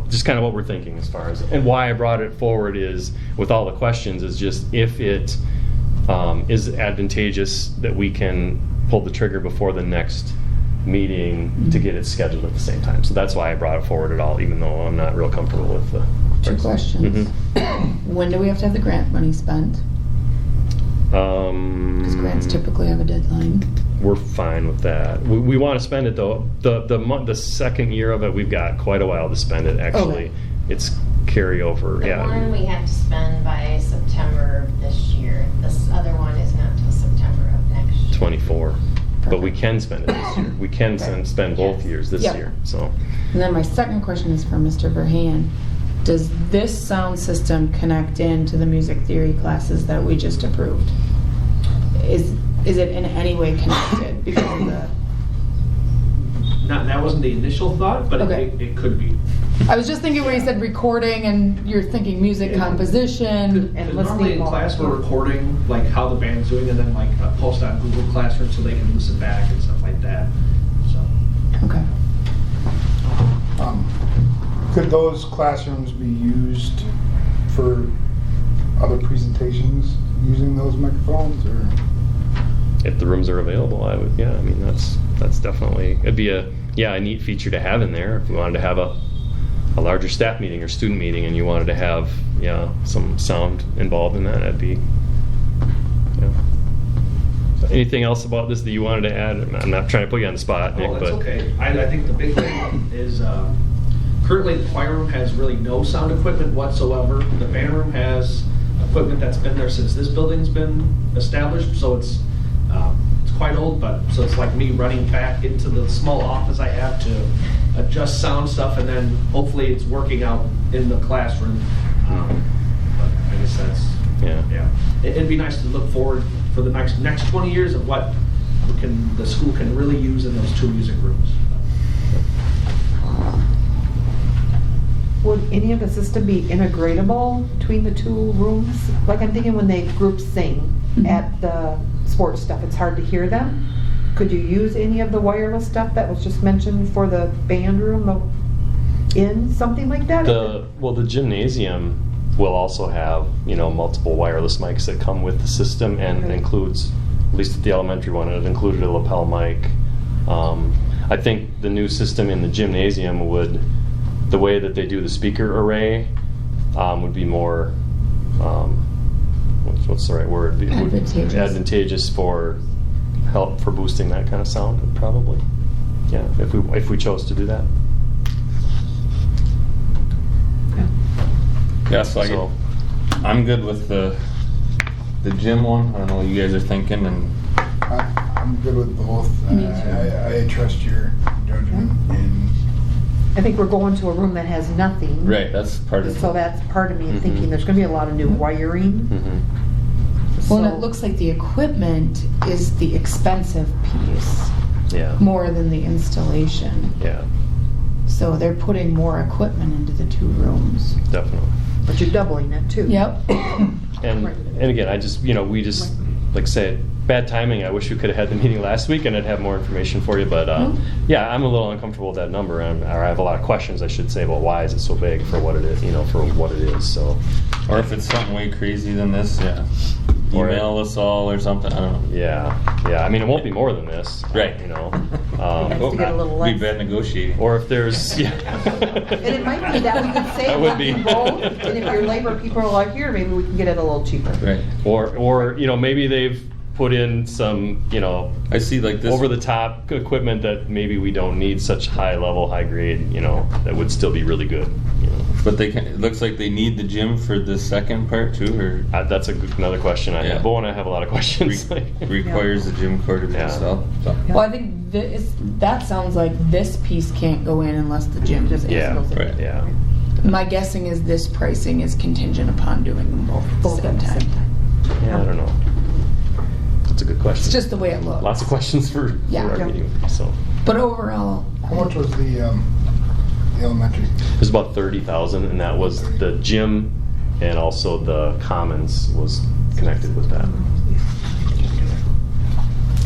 F: just kind of what we're thinking as far as, and why I brought it forward is, with all the questions, is just if it is advantageous that we can pull the trigger before the next meeting to get it scheduled at the same time. So that's why I brought it forward at all, even though I'm not real comfortable with the...
K: 2 questions. When do we have to have the grant money spent? Because grants typically have a deadline.
F: We're fine with that. We want to spend it though. The second year of it, we've got quite a while to spend it. Actually,
K: Okay.
F: It's carryover.
L: The one we have to spend by September of this year. This other one is not till September of next year.
F: 24. But we can spend it this year. We can spend both years this
K: Yep.
F: year. So.
K: And then my second question is for Mr. Verheyen. Does this sound system connect into the music theory classes that we just approved? Is it in any way connected because of the...
J: That wasn't the initial thought, but
K: Okay.
J: it could be.
K: I was just thinking where you said recording and you're thinking music composition.
C: And
J: Normally
C: listening
J: in
C: more.
J: class we're recording like how the band's doing, and then like post on Google Classroom so they can listen back and stuff like that. So.
K: Okay.
D: Could those classrooms be used for other presentations using those microphones, or?
F: If the rooms are available, I would, I mean, that's definitely, it'd be a neat feature to have in there. If we wanted to have a larger staff meeting or student meeting and you wanted to have, some sound involved in that, that'd be, So anything else about this that you wanted to add? I'm not trying to put you on the spot, Nick,
J: Oh, that's
F: but.
J: okay. I think the big thing is currently the choir room has really no sound equipment whatsoever. The band room has equipment that's been there since this building's been established, so it's quite old, but so it's like me running back into the small office I have to adjust sound stuff, and then hopefully it's working out in the classroom. But I guess that's It'd be nice to look forward for the next 20 years of what the school can really use in those 2 music rooms.
C: Would any of the system be integratable between the 2 rooms? Like I'm thinking when they group sing at the sports stuff, it's hard to hear them. Could you use any of the wireless stuff that was just mentioned for the band room in something like that?
F: The gymnasium will also have, multiple wireless mics that come with the system, and includes, at least at the elementary one, it included a lapel mic. I think the new system in the gymnasium would, the way that they do the speaker array, would be more, what's the right word?
K: Advantageous.
F: Advantageous for help for boosting that kind of sound, probably. Yeah, if we chose to do that.
B: Yeah, so I'm good with the gym one. I don't know what you guys are thinking, and
D: I'm good with both.
K: Me too.
D: I trust your judgment. And
C: I think we're going to a room that has nothing.
B: right, that's part of
C: So that's part of me thinking there's going to be a lot of new wiring.
K: Well, and
C: So-
K: it looks like the equipment is the expensive piece
F: Yeah.
K: more than the installation.
F: Yeah,
K: So they're putting more equipment into the 2 rooms.
F: definitely.
C: But you're doubling it too.
K: Yep.
F: And again, I just, we just, like I said, bad timing. I wish we could have had the meeting last week and I'd have more information for you, but yeah, I'm a little uncomfortable with that number, or I have a lot of questions, I should say, about why is it so big for what it is, for what it is, so.
B: Or if it's something way crazy than this, email us all or something. I don't know.
F: Yeah. I mean, it won't be more than this.
B: Right.
C: It has to get a little
B: Be
C: less.
B: bad negotiating.
F: Or if there's,
C: And it might be that we could save
F: That would
C: on
F: be.
C: both, and if your labor people are like, here, maybe we can get it a little cheaper.
B: Right.
F: Or maybe they've put in some,
B: I see like this.
F: over the top equipment that maybe we don't need, such high level, high grade, that would still be really good.
B: But it looks like they need the gym for the second part too, or
F: That's another question I
B: Yeah.
F: have. Bowen, I have a lot of questions.
B: requires the gym core to be installed. So.
K: Well, I think that sounds like this piece can't go in unless the gym is in.
F: Yeah,
B: Right.
F: yeah.
K: My guessing is this pricing is contingent upon doing them both at the same time.
F: Yeah, I don't know. That's a good question.
K: It's just the way it looks.
F: Lots of questions for our meeting. So
K: But overall,
D: how much was the elementary?
F: it was about 30,000, and that was the gym, and also the commons was connected with that.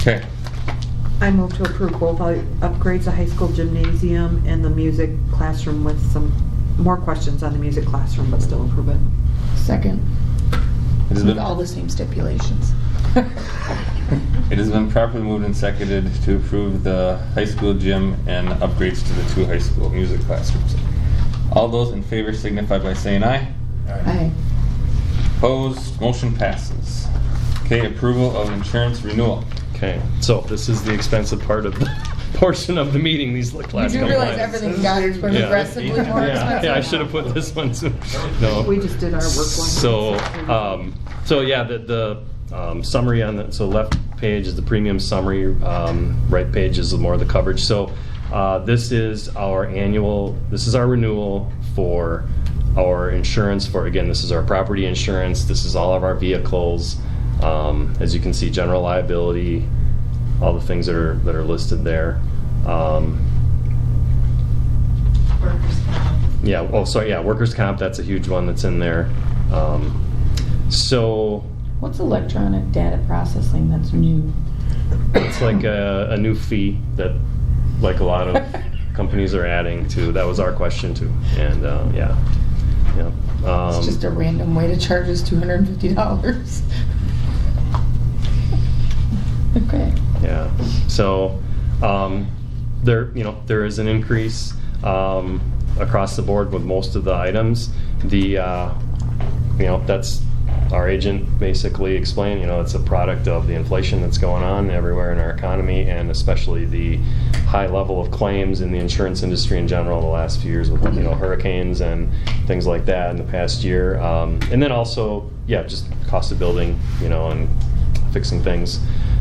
B: Okay.
C: I move to approve both upgrades, the high school gymnasium and the music classroom with some more questions on the music classroom, but still approve it.
K: Second.
B: It has
K: With
B: been,
K: all the same stipulations.
B: it has been properly moved and seconded to approve the high school gym and upgrades to the 2 high school music classrooms. All those in favor signify by saying aye.
K: Aye.
B: Opposed, motion passes. Okay, approval of insurance renewal.
F: Okay, so this is the expensive part of the portion of the meeting, these
K: You
F: class
K: do realize
F: compliance.
K: everything got progressively more expensive?
F: Yeah, I should have put this one too. No.
C: We just did our work one.
F: So yeah, the summary on the, so left page is the premium summary, right page is more of the coverage. So this is our renewal for our insurance for, again, this is our property insurance, this is all of our vehicles. As you can see, general liability, all the things that are listed there.
L: Workers' comp.
F: Yeah. Oh, sorry. Yeah, workers' comp. That's a huge one that's in there. So
K: What's electronic data processing that's new?
F: it's like a new fee that, like a lot of companies are adding to. That was our question too. And yeah.
K: It's just a random way to charge us $250. Okay.
F: Yeah. So there is an increase across the board with most of the items. That's our agent basically explained. It's a product of the inflation that's going on everywhere in our economy, and especially the high level of claims in the insurance industry in general the last few years with hurricanes and things like that in the past year. And then also, just cost of building, and fixing things.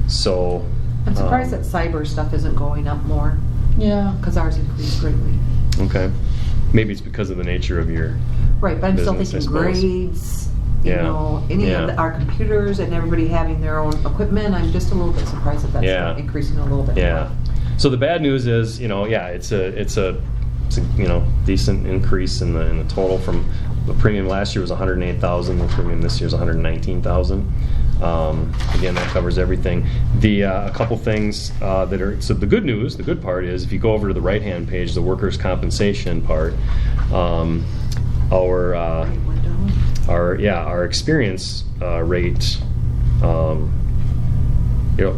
F: So
C: I'm surprised that cyber stuff isn't going up more,
K: Yeah.
C: because ours increased greatly.
F: Okay. Maybe it's because of the nature of your
C: Right, but I'm still
F: business, I
C: thinking
F: suppose.
C: grades,
F: Yeah.
C: any
F: Yeah.
C: of our computers and everybody having their own equipment. I'm just a little bit surprised that that's
F: Yeah.
C: not increasing a little bit
F: Yeah.
C: more.
F: So the bad news is, it's a decent increase in the total. From the premium last year was 108,000. The premium this year is 119,000. Again, that covers everything. A couple things that are, so the good news, the good part is if you go over to the right-hand page, the workers' compensation part, our experience rate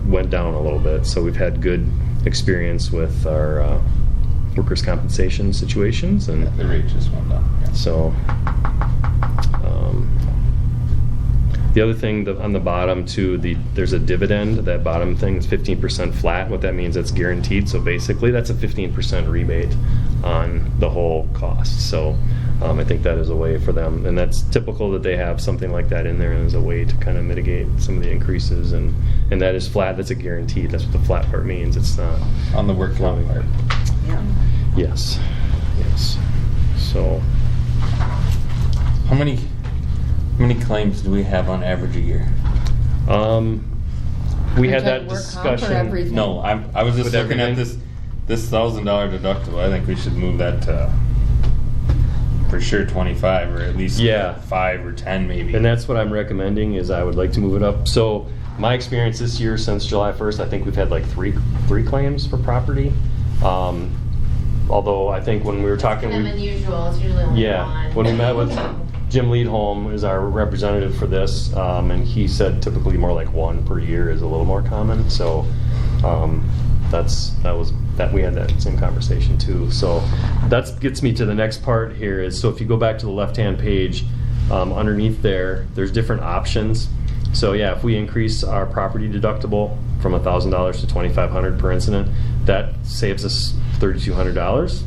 F: went down a little bit. So we've had good experience with our workers' compensation situations, and
B: The rate just went down. Yeah.
F: so the other thing on the bottom too, there's a dividend. That bottom thing is 15% flat. What that means, that's guaranteed. So basically, that's a 15% rebate on the whole cost. So I think that is a way for them, and that's typical that they have something like that in there as a way to kind of mitigate some of the increases. And that is flat. That's a guaranteed. That's what the flat part means. It's not
B: On the work comp part.
C: Yeah.
F: Yes. So
B: How many claims do we have on average a year?
F: we had
K: Are
F: that
K: you talking work comp or
F: discussion.
K: everything?
B: No, I was just
F: With
B: looking at
F: everything?
B: this $1,000 deductible. I think we should move that to for sure 25, or at least
F: Yeah.
B: 5 or 10 maybe.
F: And that's what I'm recommending, is I would like to move it up. So my experience this year, since July 1st, I think we've had like three claims for property. Although I think when we were talking,
L: Them unusual, it's usually only
F: yeah,
L: one.
F: when we met with Jim Leadholm, is our representative for this, and he said typically more like one per year is a little more common. So we had that same conversation too. So that gets me to the next part here is, so if you go back to the left-hand page, underneath there's different options. So yeah, if we increase our property deductible from $1,000 to $2,500 per incident, that saves us $3,200.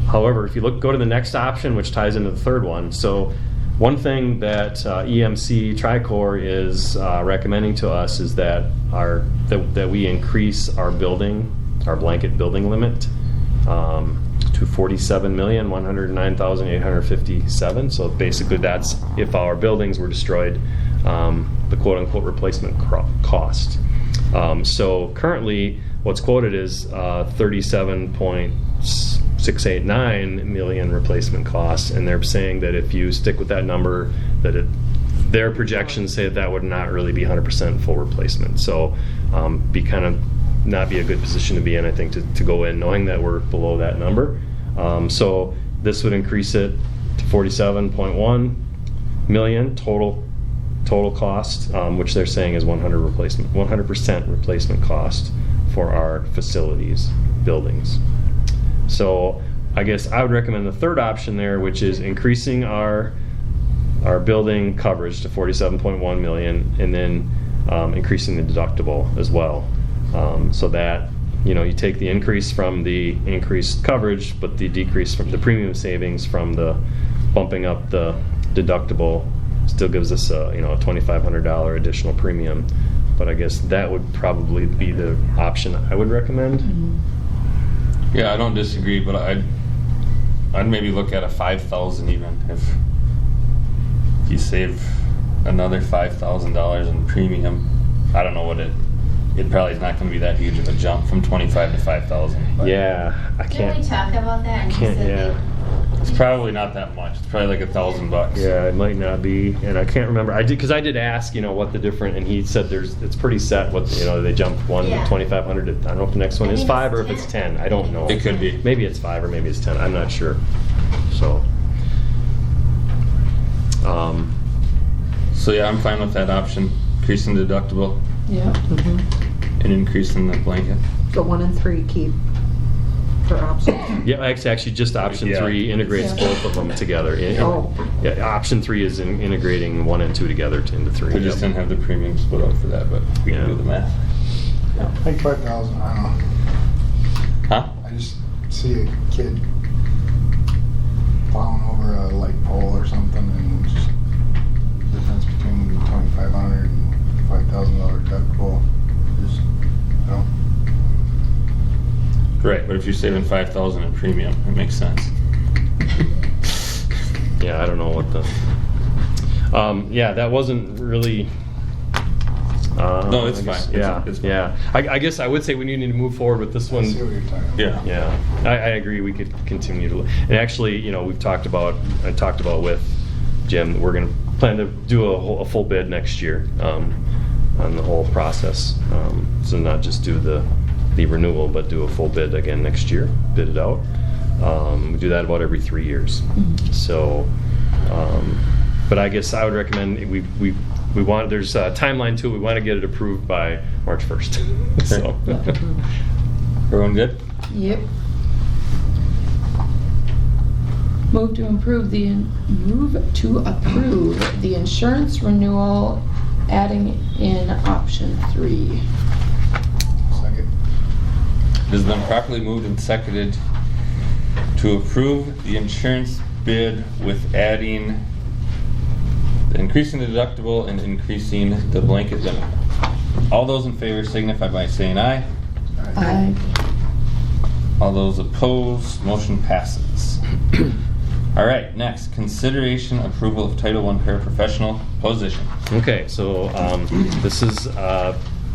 F: However, if you go to the next option, which ties into the third one, so one thing that EMC Tricor is recommending to us is that that we increase our blanket building limit to $47,109,857. So basically, that's if our buildings were destroyed, the quote-unquote replacement cost. So currently, what's quoted is 37.689 million replacement costs, and they're saying that if you stick with that number, that their projections say that would not really be 100% full replacement. So not be a good position to be in, I think, to go in knowing that we're below that number. So this would increase it to 47.1 million total cost, which they're saying is 100% replacement cost for our facilities, buildings. So I guess I would recommend the third option there, which is increasing our building coverage to 47.1 million, and then increasing the deductible as well. So that, you take the increase from the increased coverage, but the decrease from the premium savings from the bumping up the deductible still gives us a $2,500 additional premium. But I guess that would probably be the option I would recommend.
K: Mm-hmm.
B: Yeah, I don't disagree, but I'd maybe look at a 5,000 even if you save another $5,000 in premium. I don't know what it probably is not going to be that huge of a jump from 25 to 5,000.
F: Yeah, I
L: Didn't
F: can't.
L: we talk about that? And he said
F: Yeah.
B: It's probably not that much. It's probably like $1,000.
F: Yeah, it might not be, and I can't remember. I did ask, what the different, and he said it's pretty set. What they jumped one
L: Yeah.
F: 2,500. I don't know if the next one
L: I
F: is
L: think
F: 5 or
L: it's
F: if it's
L: 10.
F: 10. I don't know.
B: It could be.
F: Maybe it's 5 or maybe it's 10. I'm not sure. So.
B: So yeah, I'm fine with that option. Increasing the deductible
K: Yeah.
B: and increasing the blanket.
C: So 1 and 3 keep for options.
F: Yeah, actually, just option
B: Yeah.
F: 3 integrates
K: Yeah.
F: both of them together.
C: Oh.
F: Yeah, option 3 is integrating 1 and 2 together into 3.
B: We just didn't have the premium split out for that, but we can
F: Yeah.
B: do the math.
D: I think 5,000, I don't know.
B: Huh?
D: I just see a kid plowing over a light pole or something, and just the difference between $2,500 and $5,000 deductible is,
B: Right, but if you're saving 5,000 in premium, it makes sense.
F: Yeah, I don't know what the. Yeah, that wasn't really.
B: No, it's
F: I guess-
B: fine.
F: Yeah,
B: It's fine.
F: yeah. I guess I would say we need to move forward with this
D: I
F: one.
D: see what you're talking about.
B: Yeah.
F: Yeah, I agree. We could continue to, and actually, I talked about with Jim, we're going to plan to do a full bid next year on the whole process. So not just do the renewal, but do a full bid again next year, bid it out. We do that about every 3 years. So, but I guess I would recommend we want, there's a timeline to it. We want to get it approved by March 1st. So.
B: Everyone good?
K: Yep. Move to approve the insurance renewal, adding in option 3.
D: Second.
B: It has been properly moved and seconded to approve the insurance bid with increasing the deductible and increasing the blanket limit. All those in favor signify by saying aye.
K: Aye.
B: All those opposed, motion passes. All right, next, consideration approval of Title I paraprofessional position.
F: Okay, so this is, I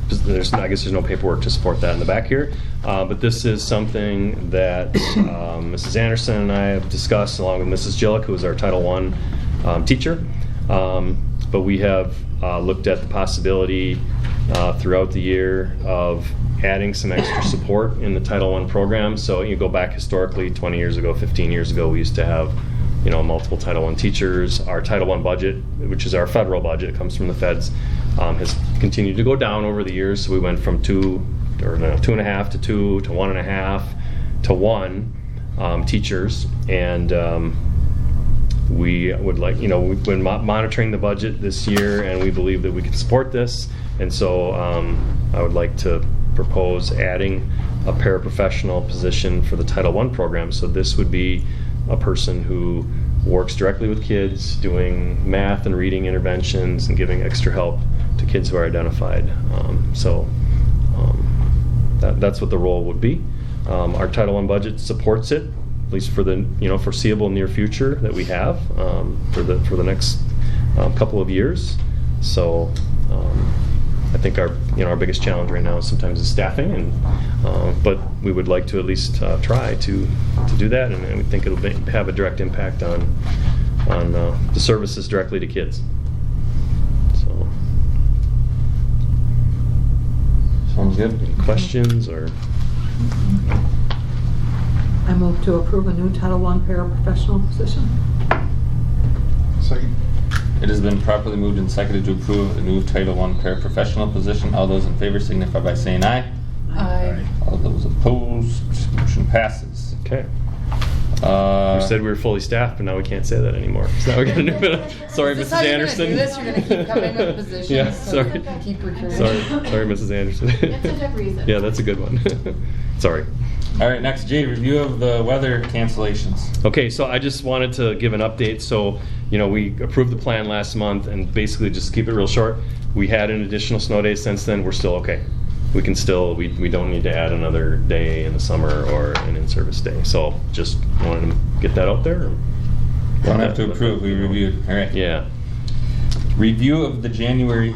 F: guess there's no paperwork to support that in the back here, but this is something that Mrs. Anderson and I have discussed along with Mrs. Gillick, who is our Title I teacher. But we have looked at the possibility throughout the year of adding some extra support in the Title I program. So you go back historically, 20 years ago, 15 years ago, we used to have multiple Title I teachers. Our Title I budget, which is our federal budget, comes from the feds, has continued to go down over the years. So we went from 2.5 to 2 to 1.5 to 1 teachers, and we would like, we've been monitoring the budget this year, and we believe that we can support this, and so I would like to propose adding a paraprofessional position for the Title I program. So this would be a person who works directly with kids, doing math and reading interventions and giving extra help to kids who are identified. That's what the role would be. Our Title I budget supports it, at least for the foreseeable near future that we have for the next couple of years. So I think our biggest challenge right now sometimes is staffing, and but we would like to at least try to do that, and we think it'll have a direct impact on the services directly to kids.
B: Sounds good.
F: Any questions or?
C: I move to approve a new Title I paraprofessional position.
D: Second.
B: It has been properly moved and seconded to approve a new Title I paraprofessional position. All those in favor signify by saying aye.
K: Aye.
B: All those opposed, motion passes.
F: Okay. We said we were fully staffed, but now we can't say that anymore. So now we're gonna do it. Sorry,
K: Is this
F: Mrs.
K: how you're
F: Anderson.
K: gonna do this? You're gonna keep coming with positions?
F: Yeah,
K: so
F: sorry.
K: Keep recruiting.
F: Sorry, Mrs. Anderson.
E: It's a good reason.
F: Yeah, that's a good one. Sorry.
B: All right, next, Jay, review of the weather cancellations.
F: Okay, so I just wanted to give an update. So, we approved the plan last month, and basically, just to keep it real short, we had an additional snow day since then. We're still okay. We can still, we don't need to add another day in the summer or an in-service day. So, just wanted to get that out there.
B: Don't have to approve, we reviewed. All right.
F: Yeah.
B: Review of the January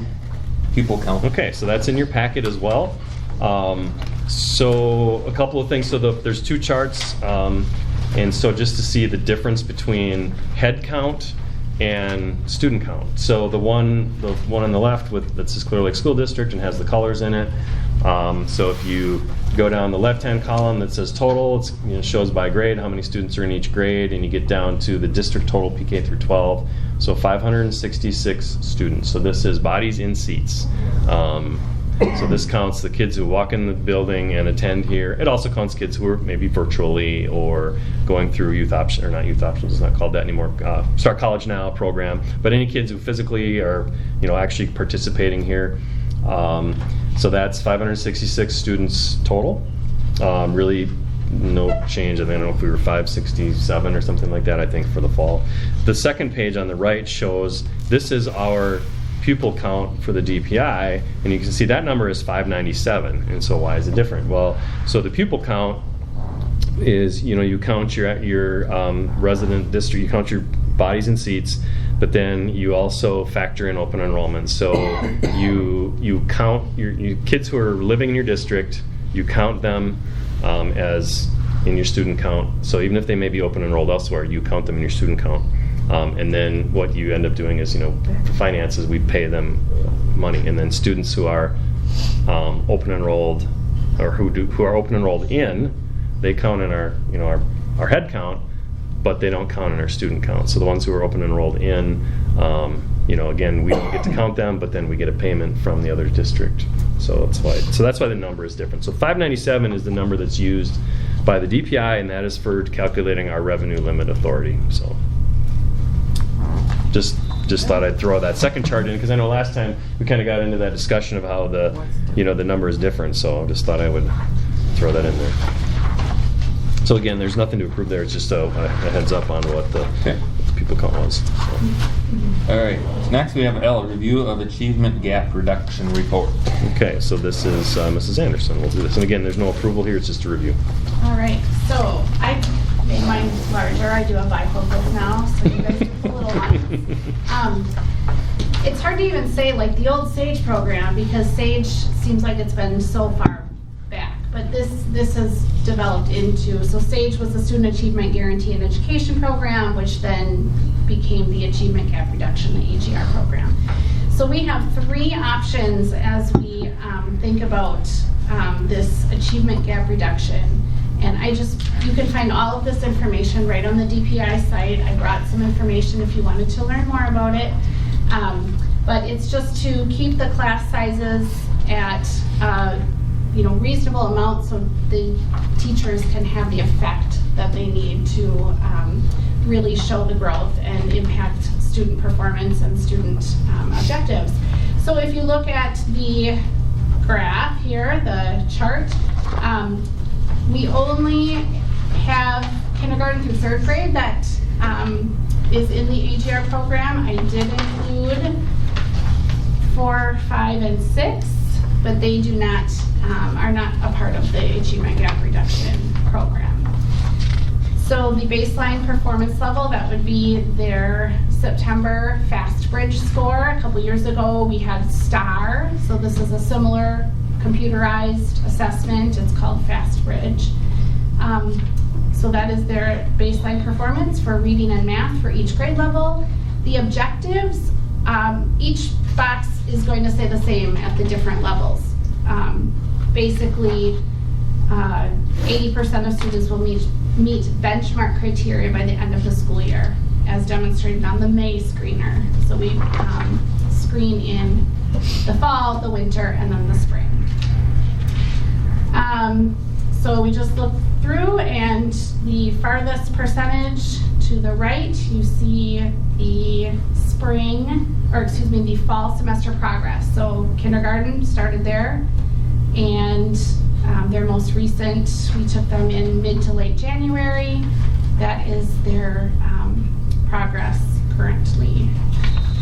B: pupil count.
F: Okay, so that's in your packet as well. So a couple of things. So there's two charts, and so just to see the difference between head count and student count. So the one on the left that says Clear Lake School District and has the colors in it. So if you go down the left-hand column that says total, it shows by grade how many students are in each grade, and you get down to the district total PK through 12. So 566 students. So this is bodies in seats. So this counts the kids who walk in the building and attend here. It also counts kids who are maybe virtually or going through youth option, or not youth options, it's not called that anymore, Start College Now program. But any kids who physically are, actually participating here. So that's 566 students total. Really no change. I don't know if we were 567 or something like that, I think, for the fall. The second page on the right shows this is our pupil count for the DPI, and you can see that number is 597. And so why is it different? Well, so the pupil count is, you count your resident district, you count your bodies and seats, but then you also factor in open enrollment. So you count your kids who are living in your district, you count them as in your student count. So even if they may be open enrolled elsewhere, you count them in your student count. And then what you end up doing is, for finances, we pay them money. And then students who are open enrolled, or who are open enrolled in, they count in our head count, but they don't count in our student count. So the ones who are open enrolled in, again, we don't get to count them, but then we get a payment from the other district. So that's why the number is different. So 597 is the number that's used by the DPI, and that is for calculating our revenue limit authority. So just thought I'd throw that second chart in, because I know last time we kind of got into that discussion of how the number is different. So I just thought I would throw that in there. So again, there's nothing to approve there. It's just a heads up on what the pupil count was. So.
B: All right. Next we have L, review of achievement gap reduction report.
F: Okay, so this is Mrs. Anderson. We'll do this. And again, there's no approval here. It's just a review.
E: All right, so I made mine larger. I do a bifocal now, so you guys do the little one. It's hard to even say like the old SAGE program, because SAGE seems like it's been so far back, but this has developed into, so SAGE was the Student Achievement Guarantee and Education Program, which then became the Achievement Gap Reduction, the AGR program. So we have three options as we think about this achievement gap reduction. And you can find all of this information right on the DPI site. I brought some information if you wanted to learn more about it. But it's just to keep the class sizes at reasonable amounts so the teachers can have the effect that they need to really show the growth and impact student performance and student objectives. So if you look at the graph here, the chart, we only have kindergarten through third grade that is in the AGR program. I did include 4, 5, and 6, but they do not are not a part of the achievement gap reduction program. So the baseline performance level, that would be their September FastBridge score. A couple years ago we had STAR, so this is a similar computerized assessment. It's called FastBridge. So that is their baseline performance for reading and math for each grade level. The objectives, each box is going to say the same at the different levels. basically 80% of students will meet benchmark criteria by the end of the school year, as demonstrated on the May screener. So we screen in the fall, the winter, and then the spring. So we just look through, and the farthest percentage to the right, you see the the fall semester progress. So kindergarten started there, and their most recent, we took them in mid to late January. That is their progress currently.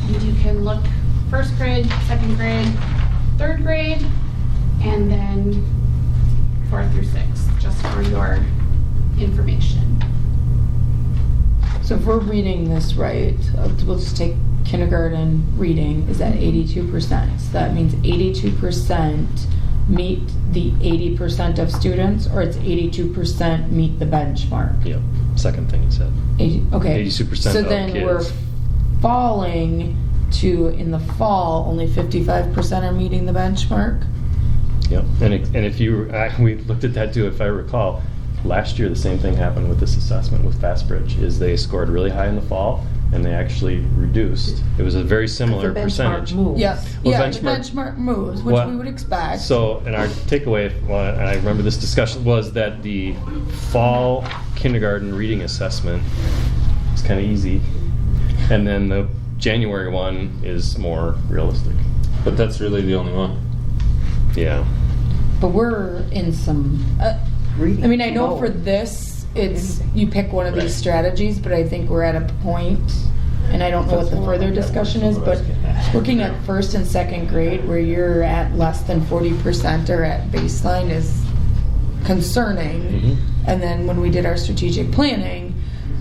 E: And you can look first grade, second grade, third grade, and then 4th through 6th, just for your information.
K: So if we're reading this right, we'll just take kindergarten reading is at 82%. So that means 82% meet the 80% of students, or it's 82% meet the benchmark?
F: Yep, second thing you said.
K: Okay.
F: 82%
K: so
F: of
K: then
F: kids.
K: We're falling to, in the fall, only 55% are meeting the benchmark?
F: Yep, and if we looked at that too, if I recall, last year the same thing happened with this assessment with Fastbridge, is they scored really high in the fall, and they actually reduced. It was a very similar percentage.
K: Yep.
F: Well,
K: Yeah, the benchmark moves, which we would expect.
F: So, and our takeaway, and I remember this discussion, was that the fall kindergarten reading assessment is kind of easy, and then the January one is more realistic.
B: But that's really the only one.
F: Yeah.
K: But we're in some, I mean, I know for this, it's, you pick one of these strategies, but I think we're at a point, and I don't know what the further discussion is, but looking at first and second grade where you're at less than 40% or at baseline is concerning.
F: Mm-hmm.
K: And then when we did our strategic planning,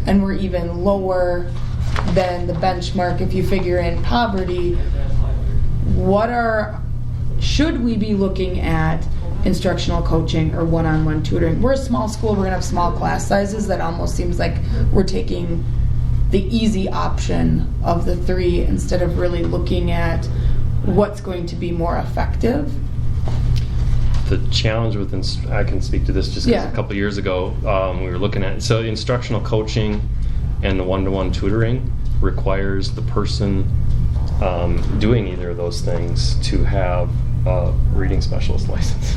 K: and we're even lower than the benchmark if you figure in poverty, should we be looking at instructional coaching or one-on-one tutoring? We're a small school, we're gonna have small class sizes. That almost seems like we're taking the easy option of the three instead of really looking at what's going to be more effective.
F: The challenge with, I can speak to this just because a couple years ago, we were looking at, so instructional coaching and the one-to-one tutoring requires the person doing either of those things to have a reading specialist license.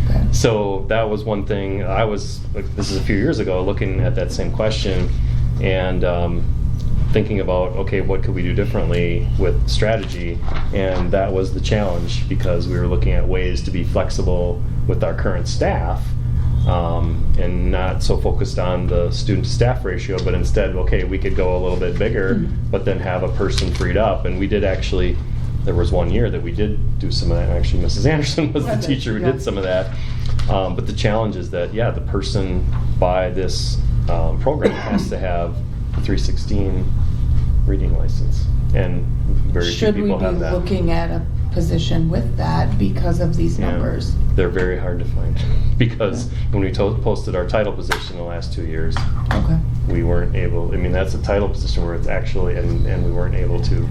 K: Okay.
F: So that was one thing. I was, this is a few years ago, looking at that same question and thinking about, okay, what could we do differently with strategy? And that was the challenge, because we were looking at ways to be flexible with our current staff and not so focused on the student-to-staff ratio, but instead, okay, we could go a little bit bigger, but then have a person freed up. And we did actually, there was one year that we did do some of that. Actually, Mrs. Anderson was the teacher who did some of that. But the challenge is that, the person by this program has to have a 316 reading license, and very few people have that.
K: Should we be looking at a position with that because of these numbers?
F: They're very hard to find, because when we posted our title position the last 2 years, we weren't able, I mean, that's a title position where it's actually, and we weren't able to,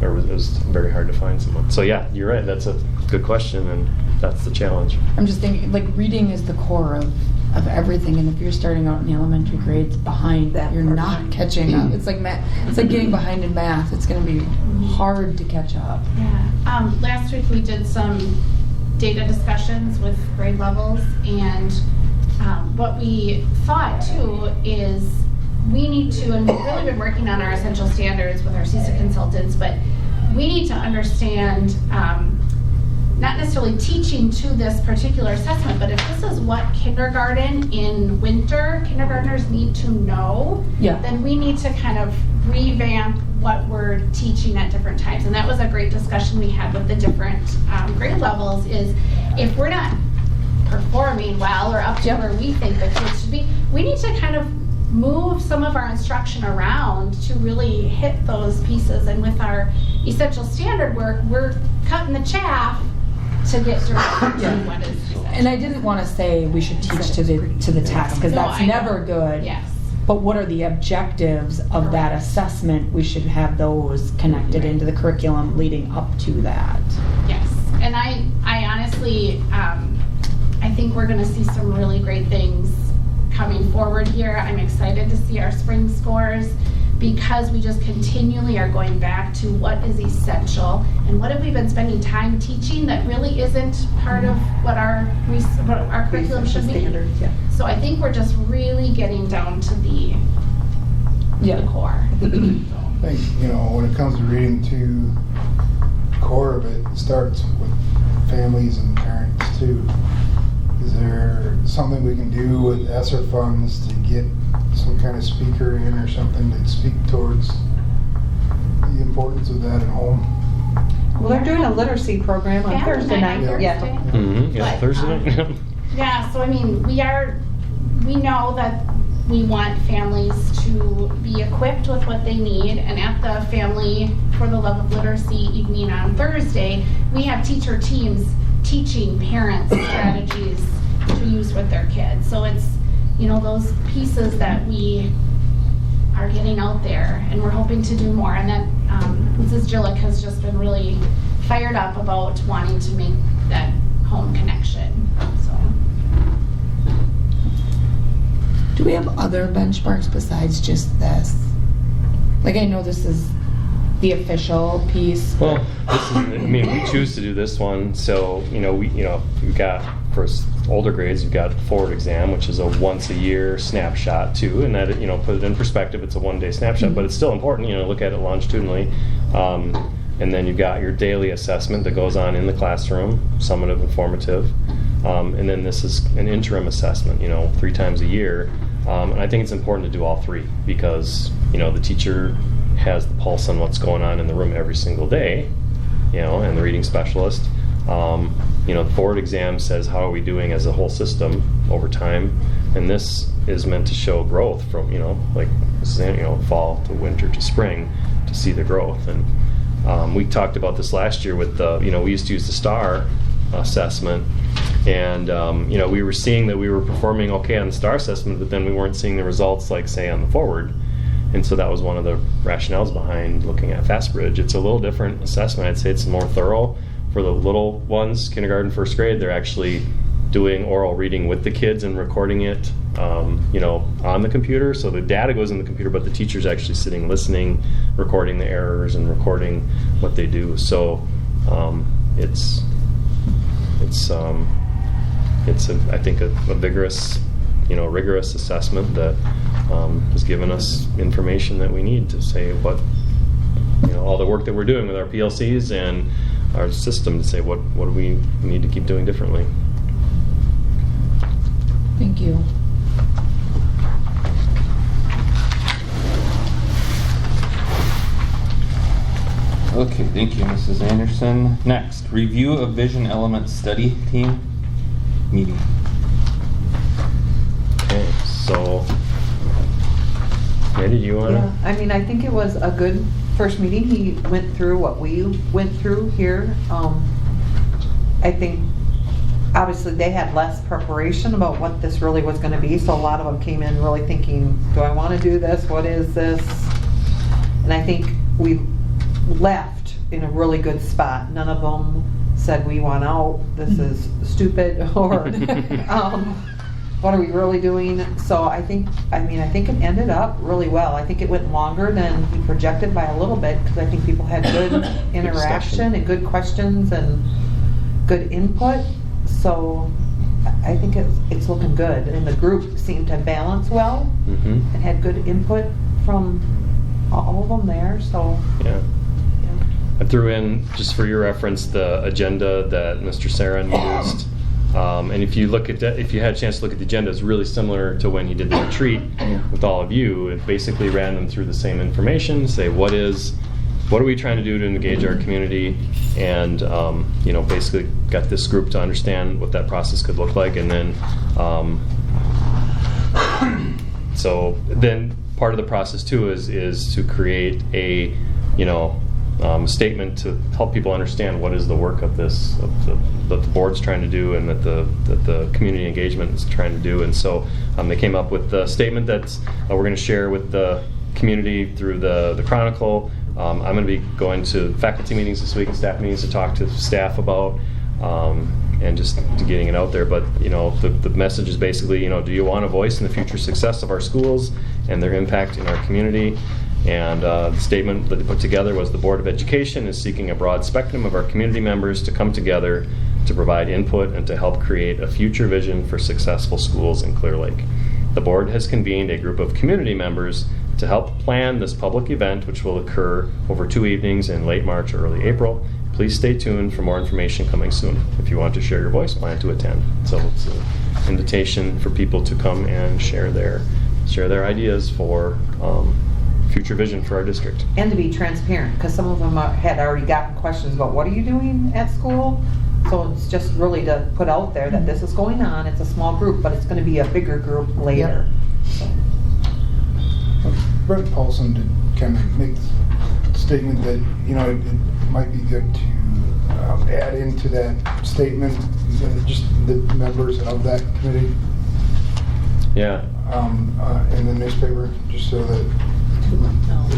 F: or it was very hard to find someone. So yeah, you're right, that's a good question, and that's the challenge.
K: I'm just thinking, like, reading is the core of everything, and if you're starting out in the elementary grades behind, you're not catching up. It's like it's like getting behind in math. It's going to be hard to catch up.
E: Yeah. Last week we did some data discussions with grade levels, and what we thought too is we need to, and we've really been working on our essential standards with our CISA consultants, but we need to understand not necessarily teaching to this particular assessment, but if this is what kindergarten in winter kindergartners need to know, then we need to kind of revamp what we're teaching at different times. And that was a great discussion we had with the different grade levels, is if we're not performing well or up to where we think the kids should be, we need to kind of move some of our instruction around to really hit those pieces. And with our essential standard work, we're cutting the chaff to get directly to what is essential.
K: And I didn't want to say we should teach to the test, because that's never good.
E: Yes.
K: But what are the objectives of that assessment? We should have those connected into the curriculum leading up to that.
E: Yes. And I honestly, I think we're gonna see some really great things coming forward here. I'm excited to see our spring scores because we just continually are going back to what is essential and what have we been spending time teaching that really isn't part of what our curriculum should be.
C: Standards, yeah.
E: So I think we're just really getting down to the core.
D: I think, when it comes to reading to the core of it, it starts with families and parents too. Is there something we can do with ESSER funds to get some kind of speaker in or something that speak towards the importance of that at home?
C: Well, they're doing a literacy program on
E: Yeah,
C: Thursday night.
E: Thursday.
C: Yeah.
B: Mm-hmm. Yeah,
E: But,
B: Thursday night.
E: Yeah, so I mean, we know that we want families to be equipped with what they need, and at the Family for the Love of Literacy evening on Thursday, we have teacher teams teaching parents strategies to use with their kids. So it's, those pieces that we are getting out there, and we're hoping to do more. And that Mrs. Gillick has just been really fired up about wanting to make that home connection. So.
K: Do we have other benchmarks besides just this? Like, I know this is the official piece.
F: Well, we choose to do this one, so, we've got, for older grades, you've got the forward exam, which is a once a year snapshot too, and that, put it in perspective, it's a 1-day snapshot, but it's still important, look at it longitudinally. And then you've got your daily assessment that goes on in the classroom, summative and formative. And then this is an interim assessment, 3 times a year. And I think it's important to do all 3 because, the teacher has the pulse on what's going on in the room every single day, and the reading specialist. The forward exam says how are we doing as a whole system over time, and this is meant to show growth from, fall to winter to spring to see the growth. And we talked about this last year with the, we used to use the STAR assessment, and we were seeing that we were performing okay on the STAR assessment, but then we weren't seeing the results like, say, on the forward. And so that was one of the rationales behind looking at FastBridge. It's a little different assessment. I'd say it's more thorough. For the little ones, kindergarten, first grade, they're actually doing oral reading with the kids and recording it, on the computer. So the data goes in the computer, but the teacher's actually sitting, listening, recording the errors and recording what they do. So it's I think a vigorous, rigorous assessment that has given us information that we need to say what, all the work that we're doing with our PLCs and our system to say what do we need to keep doing differently.
K: Thank you.
B: Okay, thank you, Mrs. Anderson. Next, review of vision element study team meeting.
F: Okay, so Mandy, do you want to?
C: Yeah, I think it was a good first meeting. He went through what we went through here. I think obviously they had less preparation about what this really was going to be, so a lot of them came in really thinking, do I want to do this? What is this? And I think we left in a really good spot. None of them said we want out, this is stupid, or what are we really doing? So I think it ended up really well. I think it went longer than he projected by a little bit because I think people had good interaction and good questions and good input. So I think it's looking good, and the group seemed to balance well and had good input from all of them there. So
F: yeah. I threw in, just for your reference, the agenda that Mr. Saran used. And if you look at that, if you had a chance to look at the agenda, it's really similar to when he did the retreat with all of you. It basically ran them through the same information, say what are we trying to do to engage our community, and basically got this group to understand what that process could look like, and then so then part of the process too is to create a statement to help people understand what is the work of this, that the board's trying to do, and that the community engagement is trying to do. And so they came up with the statement that we're going to share with the community through the Chronicle. I'm going to be going to faculty meetings this week and staff meetings to talk to staff about and just to getting it out there. But the message is basically, do you want a voice in the future success of our schools and their impact in our community? And the statement that they put together was the Board of Education is seeking a broad spectrum of our community members to come together to provide input and to help create a future vision for successful schools in Clear Lake. The board has convened a group of community members to help plan this public event, which will occur over 2 evenings in late March or early April. Please stay tuned for more information coming soon. If you want to share your voice, plan to attend. So it's an invitation for people to come and share their ideas for future vision for our district.
C: And to be transparent, because some of them had already gotten questions about what are you doing at school? So it's just really to put out there that this is going on. It's a small group, but it's going to be a bigger group later. So.
D: Brett Paulson did kind of make the statement that, it might be good to add into that statement just the members of that committee.
F: Yeah.
D: In the newspaper, just so that it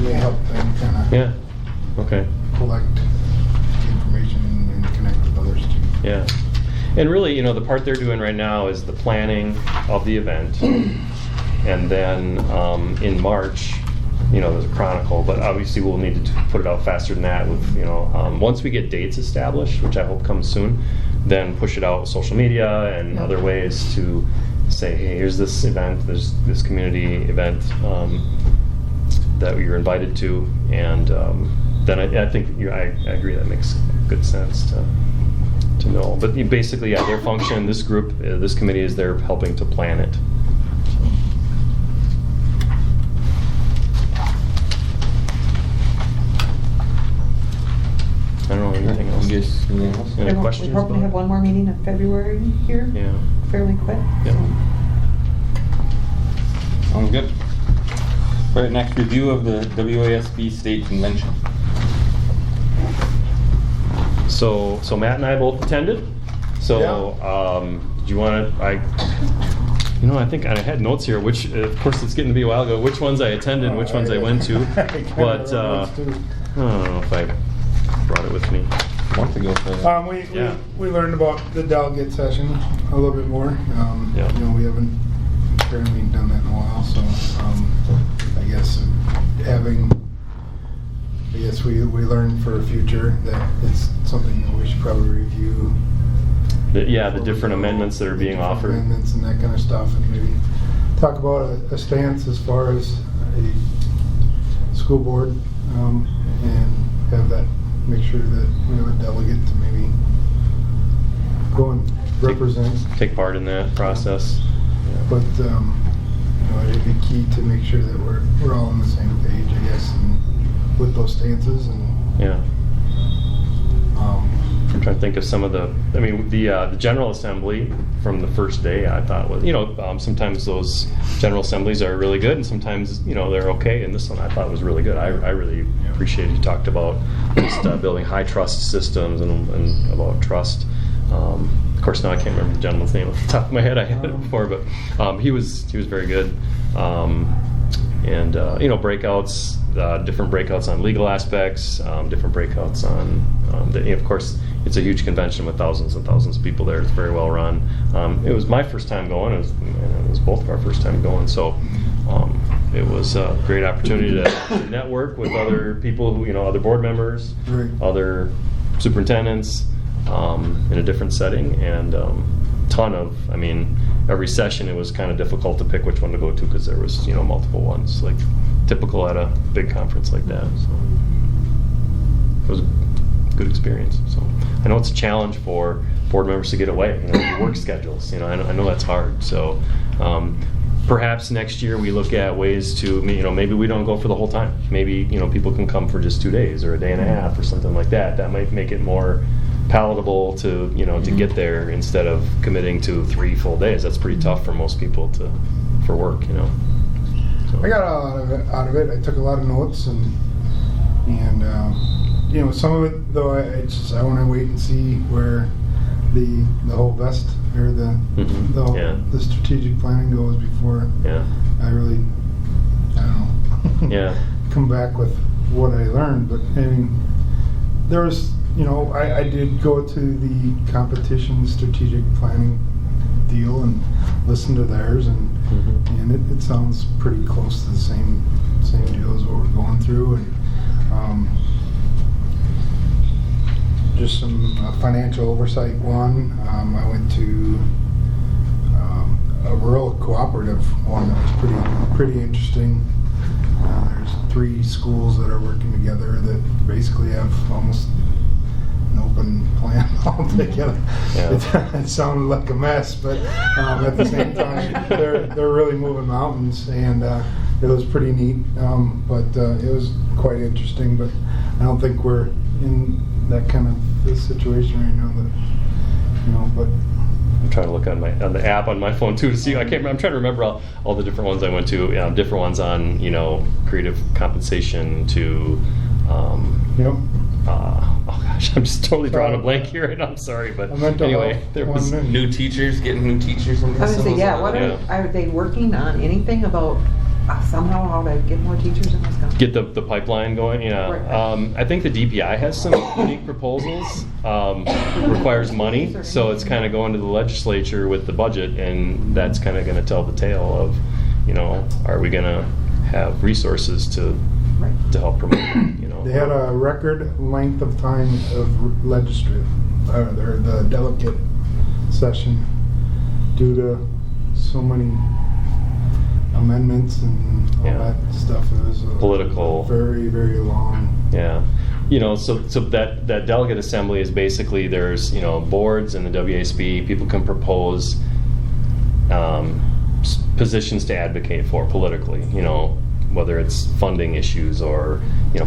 D: may help them kind of collect information and connect with others too.
F: Yeah. And really, the part they're doing right now is the planning of the event. And then in March, there's a chronicle, but obviously we'll need to put it out faster than that with, once we get dates established, which I hope comes soon, then push it out with social media and other ways to say, hey, here's this event, there's this community event that you're invited to, and then I think I agree that makes good sense to know. But basically, their function, this group, this committee is there helping to plan it. I don't know anything else. Any questions?
C: We hope we have one more meeting in February here.
F: Yeah.
C: Fairly quick.
F: Yeah.
B: Sounds good. All right, next, review of the WASB State Convention.
F: So Matt and I both attended. So, do you want to? I think I had notes here. Which, of course, it's getting to be a while ago. Which ones I attended, and which ones I went to. But I don't know if I brought it with me.
B: A month ago.
D: We learned about the delegate session a little bit more. We haven't apparently done that in a while, so I guess we learned for future that it's something that we should probably review.
F: The different amendments that are being offered.
D: Amendments and that kind of stuff, and maybe talk about a stance as far as a school board, and have that, make sure that we have a delegate to maybe go and represent.
F: Take part in that process.
D: But it'd be key to make sure that we're all on the same page, I guess, and with those stances. And
F: I'm trying to think of some of the General Assembly from the first day. I thought was sometimes those General Assemblies are really good, and sometimes they're okay. And this one I thought was really good. I really appreciated you talked about just building high trust systems and about trust. Of course, now I can't remember the gentleman's name off the top of my head. I had it before, but he was very good. Breakouts, different breakouts on legal aspects, different breakouts on. Of course, it's a huge convention with thousands and thousands of people there. It's very well run. It was my first time going. It was both of our first time going. So it was a great opportunity to network with other people who, other board members, other superintendents. In a different setting, and every session it was kind of difficult to pick which one to go to because there was multiple ones, like typical at a big conference like that. So it was a good experience. So I know it's a challenge for board members to get away, work schedules. I know that's hard. So perhaps next year we look at ways to, maybe we don't go for the whole time. Maybe people can come for just 2 days or a day and a half or something like that. That might make it more palatable to to get there instead of committing to 3 full days. That's pretty tough for most people for work. So.
D: I got a lot out of it. I took a lot of notes and some of it though I want to wait and see where the whole VEST or the strategic planning goes before I really come back with what I learned. But there was I did go to the competition strategic planning deal and listen to theirs, and it sounds pretty close to the same deal as what we're going through, and just some financial oversight one. I went to a rural cooperative one that was pretty interesting. There's 3 schools that are working together that basically have almost an open plan altogether.
F: Yeah.
D: It sounded like a mess, but at the same time, they're really moving mountains, and it was pretty neat. But it was quite interesting. But I don't think we're in that kind of this situation right now. That but.
F: I'm trying to look on the app on my phone too to see. I can't remember. I'm trying to remember all the different ones I went to. Different ones on creative compensation to. Oh gosh, I'm just totally drawing a blank here, and I'm sorry, but anyway, there was
B: getting new teachers.
C: I was gonna say, yeah. Are they working on anything about somehow how to get more teachers in Wisconsin?
F: Get the pipeline going. Yeah.
C: Right.
F: I think the DPI has some unique proposals. Requires money, so it's kind of going to the legislature with the budget, and that's kind of going to tell the tale of, are we going to have resources to help promote it,
D: They had a record length of time of the delegate session due to so many amendments and all that stuff. It was
F: political,
D: very, very long.
F: Yeah. So that delegate assembly is basically there's, boards and the WASB, people can propose positions to advocate for politically, whether it's funding issues or,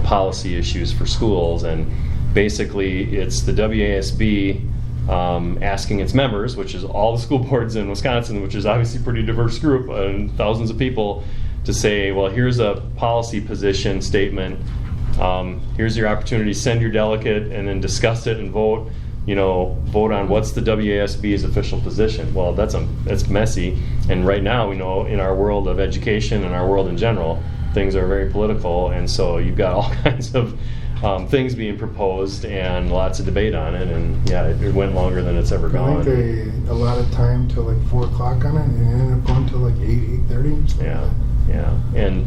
F: policy issues for schools. And basically it's the WASB asking its members, which is all the school boards in Wisconsin, which is obviously a pretty diverse group and thousands of people, to say, well, here's a policy position statement. Here's your opportunity to send your delegate and then discuss it and vote on what's the WASB's official position. Well, that's messy. And right now, in our world of education and our world in general, things are very political. And so you've got all kinds of things being proposed and lots of debate on it. And yeah, it went longer than it's ever gone.
D: I think they allotted time till like 4 o'clock on it, and it ended up going till like 8:30.
F: Yeah, and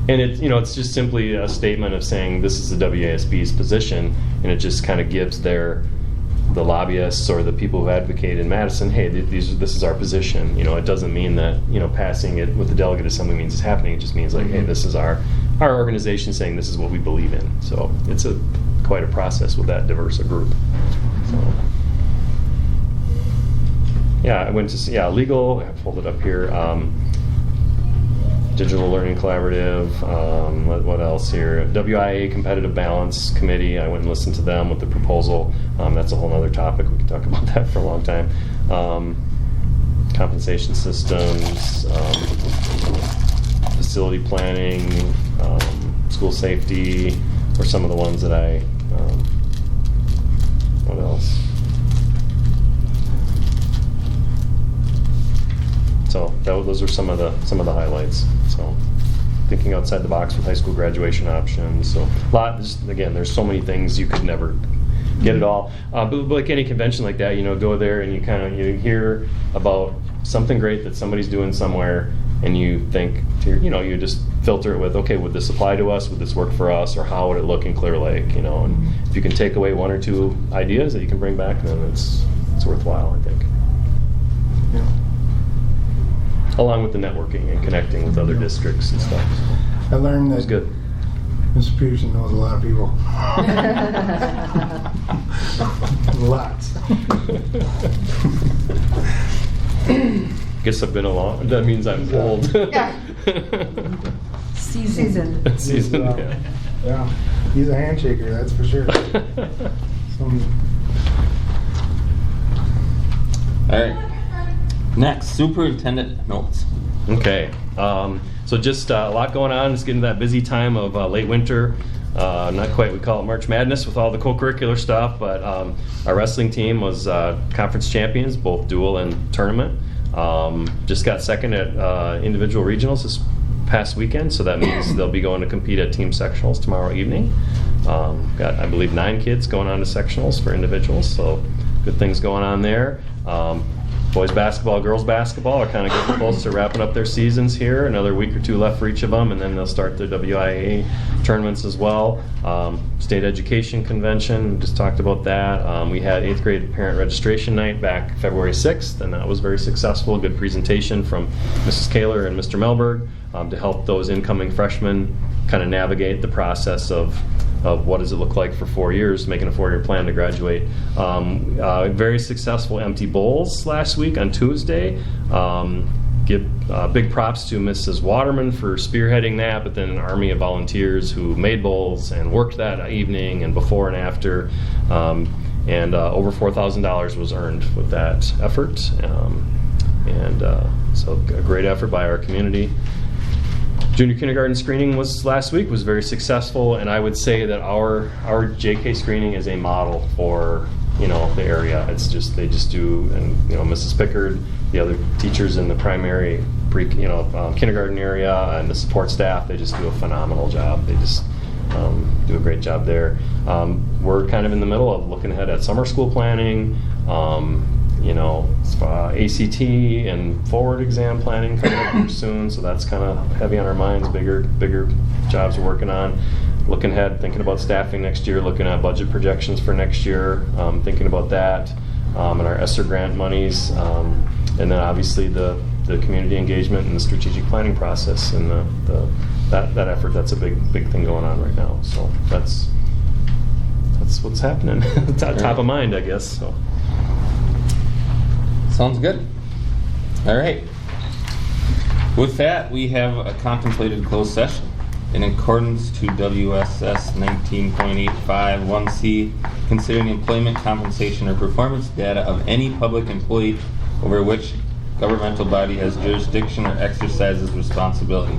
F: it's just simply a statement of saying this is the WASB's position, and it just kind of gives the lobbyists or the people who advocate in Madison, hey, this is our position. It doesn't mean that passing it with the delegate assembly means it's happening. It just means like, hey, this is our organization saying this is what we believe in. So it's quite a process with that diverse a group. So. Yeah, I went to legal. I pulled it up here. Digital Learning Collaborative, what else here? WIA Competitive Balance Committee, I went and listened to them with the proposal. That's a whole other topic. We could talk about that for a long time. Compensation systems, facility planning, school safety, were some of the ones that I, what else? So those are some of the highlights. So thinking outside the box with high school graduation options. So there's so many things, you could never get it all. But like any convention like that, go there and you hear about something great that somebody's doing somewhere, and you think, you just filter it with, okay, would this apply to us? Would this work for us? Or how would it look in Clear Lake? And if you can take away 1 or 2 ideas that you can bring back, then it's worthwhile, I think.
D: Yeah.
F: Along with the networking and connecting with other districts and stuff.
D: I learned that
F: it was good.
D: Mr. Peterson knows a lot of people. Lots.
F: Guess I've been along. That means I'm old.
C: Yeah. Seasoned.
F: Seasoned.
D: Yeah. He's a handshaker, that's for sure.
B: All right. Next, superintendent notes.
F: Okay. So just a lot going on. It's getting to that busy time of late winter. Not quite, we call it March Madness with all the co-curricular stuff, but our wrestling team was conference champions, both dual and tournament. Just got second at individual regionals this past weekend, so that means they'll be going to compete at team sectionals tomorrow evening. Got, I believe, 9 kids going on to sectionals for individuals, so good things going on there. Boys basketball, girls basketball are kind of getting close to wrapping up their seasons here. Another week or 2 left for each of them, and then they'll start their WIA tournaments as well. State Education Convention, just talked about that. We had 8th grade parent registration night back February 6th, and that was very successful. Good presentation from Mrs. Kaler and Mr. Melberg to help those incoming freshmen kind of navigate the process of what does it look like for 4 years, making a 4-year plan to graduate. Very successful empty bowls last week on Tuesday. Give big props to Mrs. Waterman for spearheading that, but then an army of volunteers who made bowls and worked that evening and before and after. And over $4,000 was earned with that effort. So a great effort by our community. Junior kindergarten screening was last week, was very successful, and I would say that our JK screening is a model for the area. It's just they just do, and Mrs. Pickard, the other teachers in the primary kindergarten area, and the support staff, they just do a phenomenal job. They just do a great job there. We're kind of in the middle of looking ahead at summer school planning. ACT and forward exam planning coming up here soon, so that's kind of heavy on our minds. Bigger jobs we're working on. Looking ahead, thinking about staffing next year, looking at budget projections for next year, thinking about that, and our ESSER grant monies, and then obviously the community engagement and the strategic planning process and that effort. That's a big thing going on right now. So that's what's happening. Top of mind, I guess. So.
B: Sounds good. All right. With that, we have a contemplated closed session in accordance to WSS 19.851C, considering employment, compensation, or performance data of any public employee over which governmental body has jurisdiction or exercises responsibility,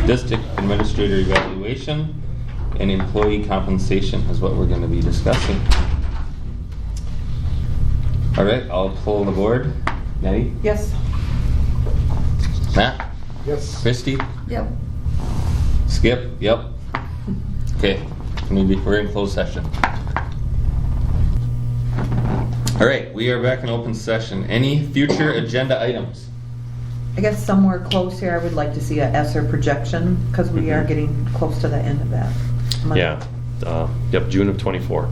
B: district administrator evaluation, and employee compensation is what we're going to be discussing. All right, I'll pull the board. Nettie?
C: Yes.
B: Matt?
D: Yes.
B: Christy?
K: Yep.
B: Skip? Yep. Okay, we're in closed session. All right, we are back in open session. Any future agenda items?
C: I guess somewhere close here, I would like to see a ESSER projection, because we are getting close to the end of that month.
F: Yeah. June of 24.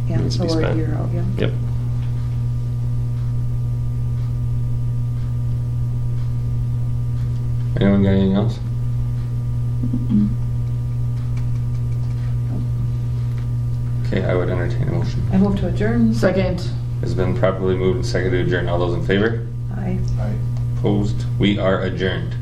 C: Yeah,
F: needs to be
C: so we're a
F: spent.
C: year out, yeah.
F: Yep.
B: Anyone got anything else? Okay, I would entertain a motion.
C: I move to adjourn.
K: Second.
B: It's been properly moved and seconded to adjourn. All those in favor?
C: Aye.
D: All right.
B: Opposed? We are adjourned.